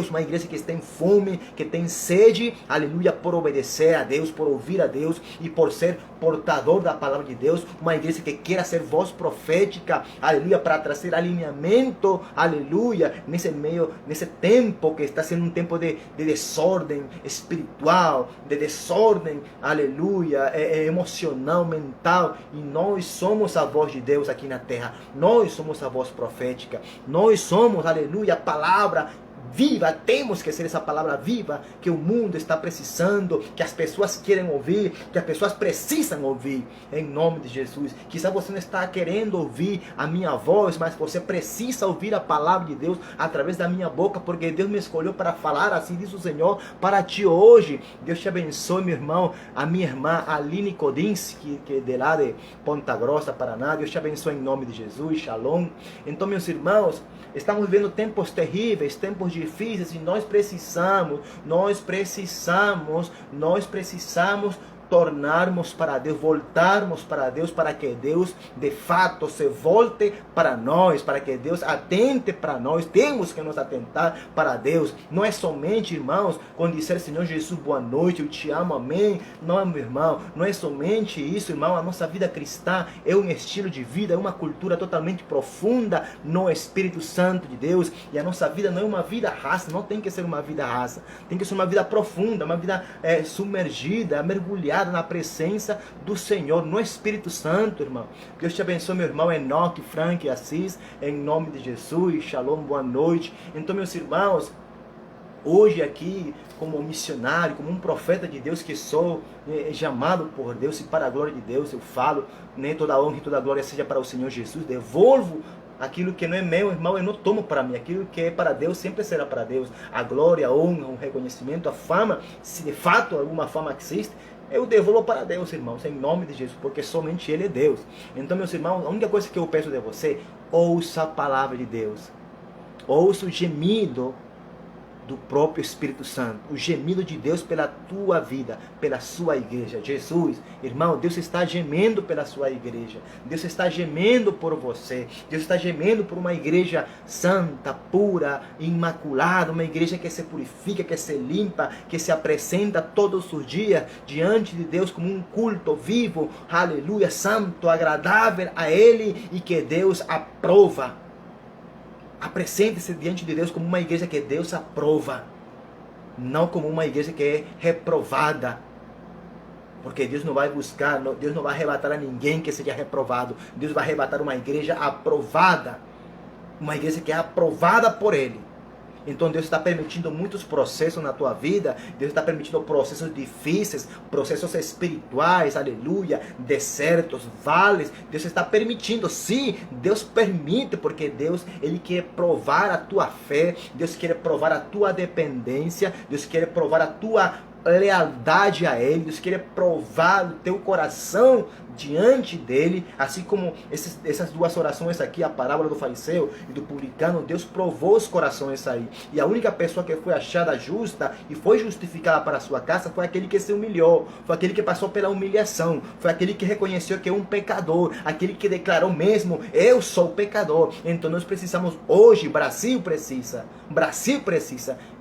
uma igreja que tem fome, que tem sede, aleluia, por obedecer a Deus, por ouvir a Deus e por ser portador da palavra de Deus, uma igreja que queira ser voz profética, aleluia, para trazer alinhamento, aleluia, nesse tempo que está sendo um tempo de desordem espiritual, de desordem, aleluia, emocional, mental, e nós somos a voz de Deus aqui na terra, nós somos a voz profética, nós somos, aleluia, a palavra viva. Temos que ser essa palavra viva que o mundo está precisando, que as pessoas querem ouvir, que as pessoas precisam ouvir, em nome de Jesus. Quizá você não está querendo ouvir a minha voz, mas você precisa ouvir a palavra de Deus através da minha boca, porque Deus me escolheu para falar, assim diz o Senhor, para ti hoje. Deus te abençoe, meu irmão, a minha irmã Aline Kodinski, que é de lá de Ponta Grossa, Paraná. Deus te abençoe em nome de Jesus, shalom. Então, meus irmãos, estamos vivendo tempos terríveis, tempos difíceis, e nós precisamos tornarmos para Deus, voltarmos para Deus, para que Deus de fato se volte para nós, para que Deus atente para nós. Temos que nos atentar para Deus. Não é somente, irmãos, quando disser Senhor Jesus, boa noite, eu te amo, amém. Não, meu irmão, não é somente isso, irmão. A nossa vida cristã é um estilo de vida, é uma cultura totalmente profunda no Espírito Santo de Deus. E a nossa vida não é uma vida rasa, não tem que ser uma vida rasa. Tem que ser uma vida profunda, uma vida submergida, mergulhada mergulhada na presença do Senhor, no Espírito Santo, irmão. Deus te abençoe, meu irmão Enoque, Frank e Assis, em nome de Jesus. Shalom, boa noite. Então, meus irmãos, hoje aqui, como missionário, como um profeta de Deus que sou, chamado por Deus e para a glória de Deus, eu falo, nem toda a honra e toda a glória seja para o Senhor Jesus. Devolvo aquilo que não é meu, irmão, eu não tomo para mim. Aquilo que é para Deus sempre será para Deus. A glória, a honra, o reconhecimento, a fama, se de fato alguma fama existe, eu devolvo para Deus, irmãos, em nome de Jesus, porque somente Ele é Deus. Então, meus irmãos, a única coisa que eu peço de você, ouça a palavra de Deus. Ouça o gemido do próprio Espírito Santo, o gemido de Deus pela tua vida, pela sua igreja. Jesus, irmão, Deus está gemendo pela sua igreja, Deus está gemendo por você, Deus está gemendo por uma igreja santa, pura, imaculada, uma igreja que se purifica, que se limpa, que se apresenta todos os dias diante de Deus como um culto vivo, aleluia, santo, agradável a Ele e que Deus aprova. Apresente-se diante de Deus como uma igreja que Deus aprova, não como uma igreja que é reprovada. Porque Deus não vai buscar, Deus não vai arrebatar a ninguém que seja reprovado. Deus vai arrebatar uma igreja aprovada, uma igreja que é aprovada por Ele. Então Deus está permitindo muitos processos na tua vida. Deus está permitindo processos difíceis, processos espirituais, aleluia, desertos, vales. Deus está permitindo, sim, Deus permite, porque Deus, Ele quer provar a tua fé, Deus quer provar a tua dependência, Deus quer provar a tua lealdade a Ele, Deus quer provar o teu coração diante dele, assim como essas duas orações aqui, a parábola do fariseu e do publicano. Deus provou os corações aí, e a única pessoa que foi achada justa e foi justificada para a sua casa foi aquele que se humilhou, foi aquele que passou pela humilhação, foi aquele que reconheceu que é um pecador, aquele que declarou mesmo, eu sou pecador. Então nós precisamos hoje, Brasil precisa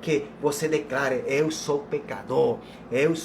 que você declare, eu sou pecador, eu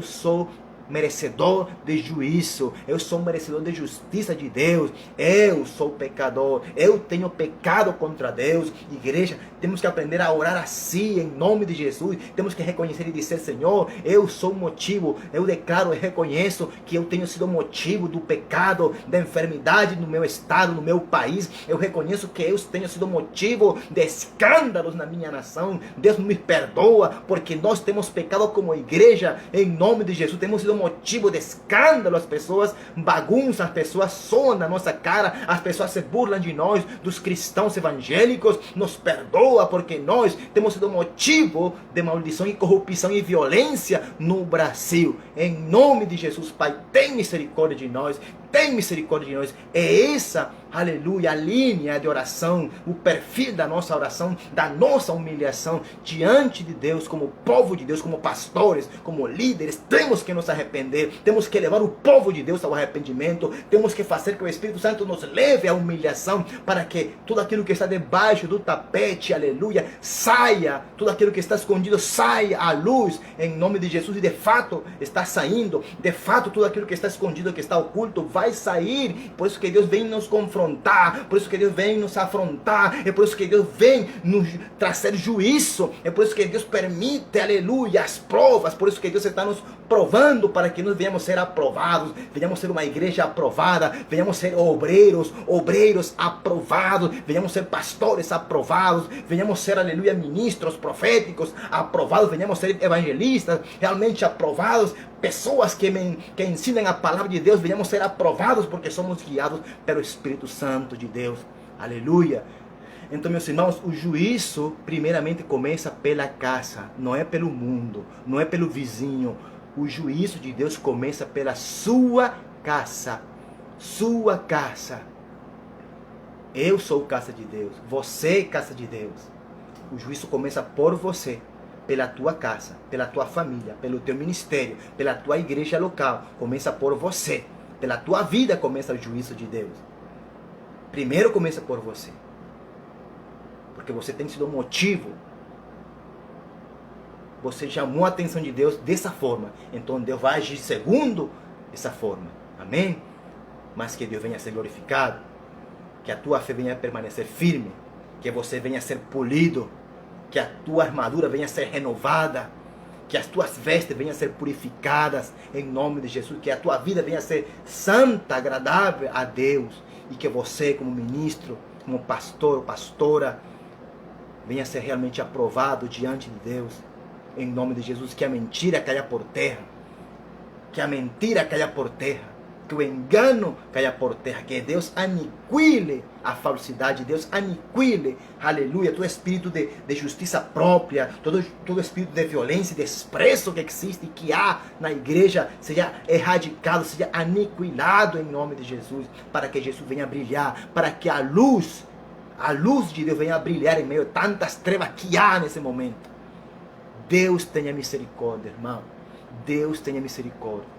sou merecedor de juízo, eu sou merecedor de justiça de Deus, eu sou pecador, eu tenho pecado contra Deus. Igreja, temos que aprender a orar assim, em nome de Jesus. Temos que reconhecer e dizer, Senhor, eu sou motivo, eu declaro e reconheço que eu tenho sido motivo do pecado, da enfermidade no meu estado, no meu país. Eu reconheço que eu tenho sido motivo de escândalos na minha nação. Deus me perdoa, porque nós temos pecado como igreja, em nome de Jesus. Temos sido motivo de escândalo, as pessoas bagunçam, as pessoas soam na nossa cara, as pessoas se burlam de nós, dos cristãos evangélicos. Nos perdoa, porque nós temos sido motivo de maldição e corrupção e violência no Brasil. Em nome de Jesus, Pai, tem misericórdia de nós, tem misericórdia de nós. É essa, aleluia, a linha de oração, o perfil da nossa oração, da nossa humilhação diante de Deus, como povo de Deus, como pastores, como líderes. Temos que nos arrepender, temos que levar o povo de Deus ao arrependimento, temos que fazer que o Espírito Santo nos leve à humilhação, para que tudo aquilo que está debaixo do tapete, aleluia, saia, tudo aquilo que está escondido saia à luz, em nome de Jesus. E de fato está saindo, de fato tudo aquilo que está escondido, que está oculto, vai sair. Por isso que Deus vem nos confrontar, por isso que Deus vem nos afrontar, é por isso que Deus vem nos trazer juízo, é por isso que Deus permite, aleluia, as provas, por isso que Deus está nos provando, para que nós venhamos ser aprovados, venhamos ser uma igreja aprovada, venhamos ser obreiros aprovados, venhamos ser pastores aprovados, venhamos ser, aleluia, ministros proféticos aprovados, venhamos ser evangelistas realmente aprovados, pessoas que ensinam a palavra de Deus, venhamos ser aprovados, porque somos guiados pelo Espírito Santo de Deus, aleluia. Então, meus irmãos, o juízo primeiramente começa pela casa, não é pelo mundo, não é pelo vizinho. O juízo de Deus começa pela sua casa. Sua casa. Eu sou casa de Deus. Você é casa de Deus. O juízo começa por você, pela tua casa, pela tua família, pelo teu ministério, pela tua igreja local. Começa por você. Pela tua vida começa o juízo de Deus. Primeiro começa por você. Porque você tem sido motivo. Você chamou a atenção de Deus dessa forma. Então Deus vai agir segundo essa forma. Amém? Mas que Deus venha a ser glorificado. Que a tua fé venha a permanecer firme. Que você venha a ser polido. Que a tua armadura venha a ser renovada. Que as tuas vestes venham a ser purificadas em nome de Jesus. Que a tua vida venha a ser santa, agradável a Deus. E que você, como ministro, como pastor ou pastora, venha a ser realmente aprovado diante de Deus. Em nome de Jesus. Que a mentira caia por terra. Que a mentira caia por terra. Que o engano caia por terra. Que Deus aniquile a falsidade. Deus aniquile, aleluia, todo espírito de justiça própria, todo espírito de violência e desprezo que existe e que há na igreja, seja erradicado, seja aniquilado em nome de Jesus, para que Jesus venha brilhar, para que a luz de Deus venha brilhar em meio a tantas trevas que há nesse momento. Deus tenha misericórdia, irmão. Deus tenha misericórdia.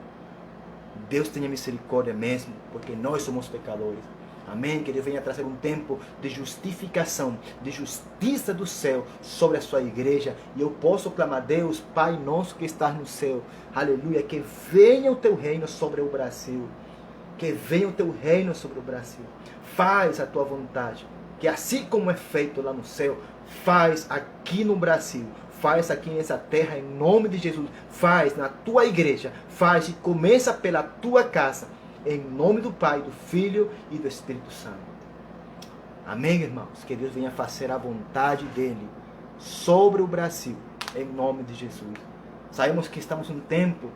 Deus tenha misericórdia mesmo, porque nós somos pecadores. Amém? Que Deus venha trazer um tempo de justificação, de justiça do céu sobre a sua igreja. E eu posso clamar, Deus, Pai nosso que estás no céu, aleluia, que venha o teu reino sobre o Brasil. Que venha o teu reino sobre o Brasil. Faz a tua vontade, que assim como é feito lá no céu, faz aqui no Brasil. Faz aqui nessa terra, em nome de Jesus. Faz na tua igreja. Faz e começa pela tua casa. Em nome do Pai, do Filho e do Espírito Santo. Amém, irmãos? Que Deus venha fazer a vontade dEle sobre o Brasil. Em nome de Jesus. Sabemos que estamos num tempo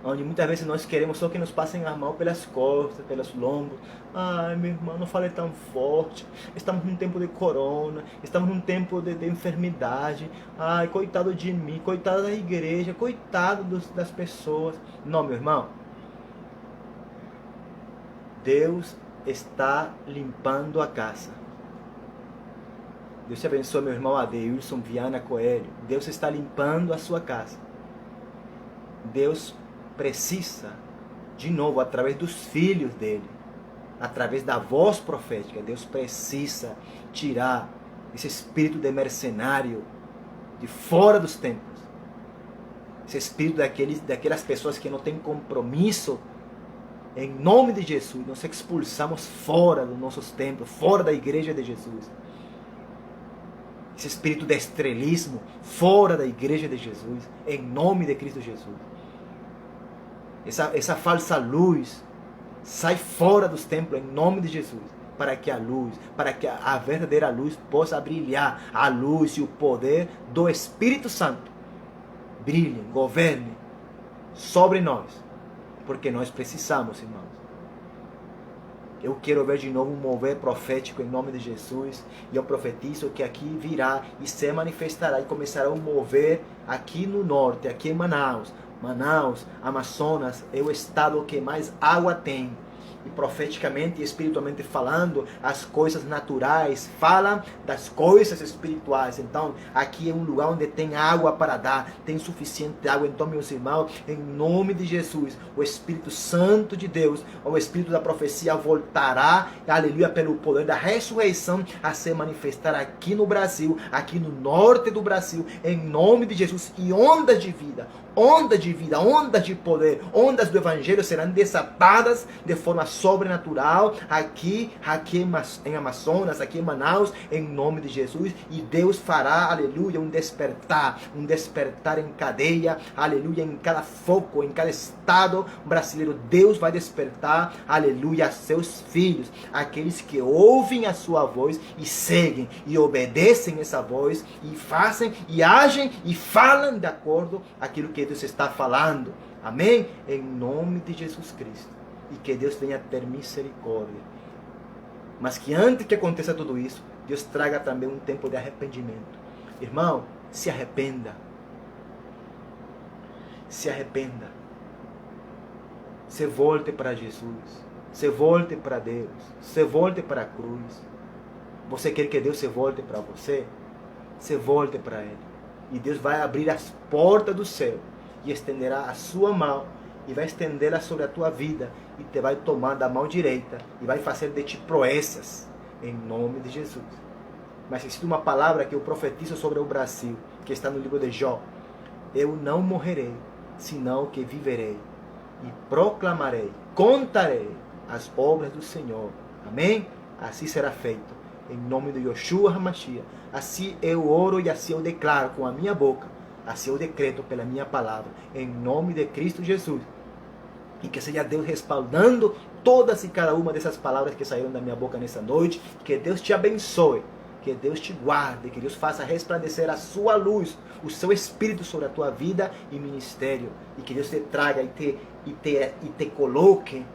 onde muitas vezes nós queremos só que nos passem a mão pelas costas, pelos lombos. Ai, meu irmão, não fale tão forte. Estamos num tempo de corona. Estamos num tempo de enfermidade. Ai, coitado de mim, coitado da igreja, coitado das pessoas. Não, meu irmão. Deus está limpando a casa. Deus te abençoe, meu irmão Adeilson Viana Coelho. Deus está limpando a sua casa. Deus precisa, de novo, através dos filhos dele, através da voz profética, Deus precisa tirar esse espírito de mercenário de fora dos templos. Esse espírito daquelas pessoas que não têm compromisso. Em nome de Jesus, nós expulsamos fora dos nossos templos, fora da igreja de Jesus. Esse espírito de estrelismo, fora da igreja de Jesus, em nome de Cristo Jesus. Essa falsa luz, sai fora dos templos, em nome de Jesus, para que a luz, para que a verdadeira luz possa brilhar, a luz e o poder do Espírito Santo brilhem, governem sobre nós. Porque nós precisamos, irmãos. Eu quero ver de novo um mover profético em nome de Jesus. E eu profetizo que aqui virá e se manifestará e começará a mover aqui no norte, aqui em Manaus. Manaus, Amazonas, é o estado que mais água tem. E profeticamente e espiritualmente falando, as coisas naturais falam das coisas espirituais. Então, aqui é um lugar onde tem água para dar, tem suficiente água. Então, meus irmãos, em nome de Jesus, o Espírito Santo de Deus, o Espírito da profecia voltará, aleluia, pelo poder da ressurreição, a se manifestar aqui no Brasil, aqui no norte do Brasil, em nome de Jesus. E ondas de vida, ondas de poder, ondas do Evangelho serão desatadas de forma sobrenatural aqui em Amazonas, aqui em Manaus, em nome de Jesus. E Deus fará, aleluia, um despertar em cadeia, aleluia, em cada foco, em cada estado brasileiro. Deus vai despertar, aleluia, seus filhos, aqueles que ouvem a sua voz e seguem e obedecem essa voz e fazem e agem e falam de acordo com aquilo que Deus está falando. Amém? Em nome de Jesus Cristo. E que Deus venha ter misericórdia. Mas que antes que aconteça tudo isso, Deus traga também um tempo de arrependimento. Irmão, se arrependa. Se arrependa. Se volte para Jesus. Se volte para Deus. Se volte para a cruz. Você quer que Deus se volte para você? Se volte para Ele. E Deus vai abrir as portas do céu e estenderá a sua mão e vai estendê-la sobre a tua vida e te vai tomar da mão direita e vai fazer de ti proezas em nome de Jesus. Mas existe uma palavra que eu profetizo sobre o Brasil, que está no livro de Jó. Eu não morrerei, senão que viverei e proclamarei, contarei as obras do Senhor. Amém? Assim será feito. Em nome de Yoshua HaMashiach. Assim eu oro e assim eu declaro com a minha boca. Assim eu decreto pela minha palavra, em nome de Cristo Jesus. E que seja Deus respaldando todas e cada uma dessas palavras que saíram da minha boca nessa noite. Que Deus te abençoe, que Deus te guarde, que Deus faça resplandecer a sua luz, o seu Espírito sobre a tua vida e ministério. E que Deus te traga e te coloque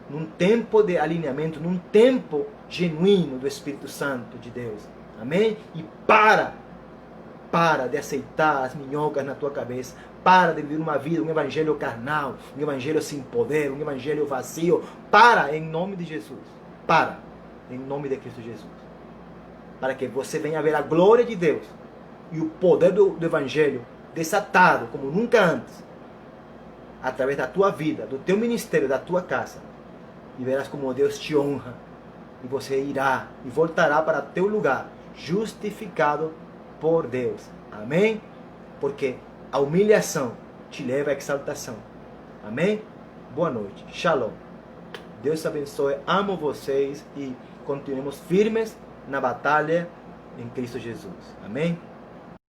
num tempo de alinhamento, num tempo genuíno do Espírito Santo de Deus. Amém? E para de aceitar as minhocas na tua cabeça. Para de viver uma vida, um evangelho carnal, um evangelho sem poder, um evangelho vazio. Para, em nome de Jesus. Para, em nome de Cristo Jesus. Para que você venha ver a glória de Deus e o poder do evangelho desatado como nunca antes, através da tua vida, do teu ministério, da tua casa. E verás como Deus te honra. E você irá e voltará para teu lugar, justificado por Deus. Amém? Porque a humilhação te leva à exaltação. Amém? Boa noite. Shalom. Deus te abençoe. Amo vocês e continuemos firmes na batalha em Cristo Jesus. Amém?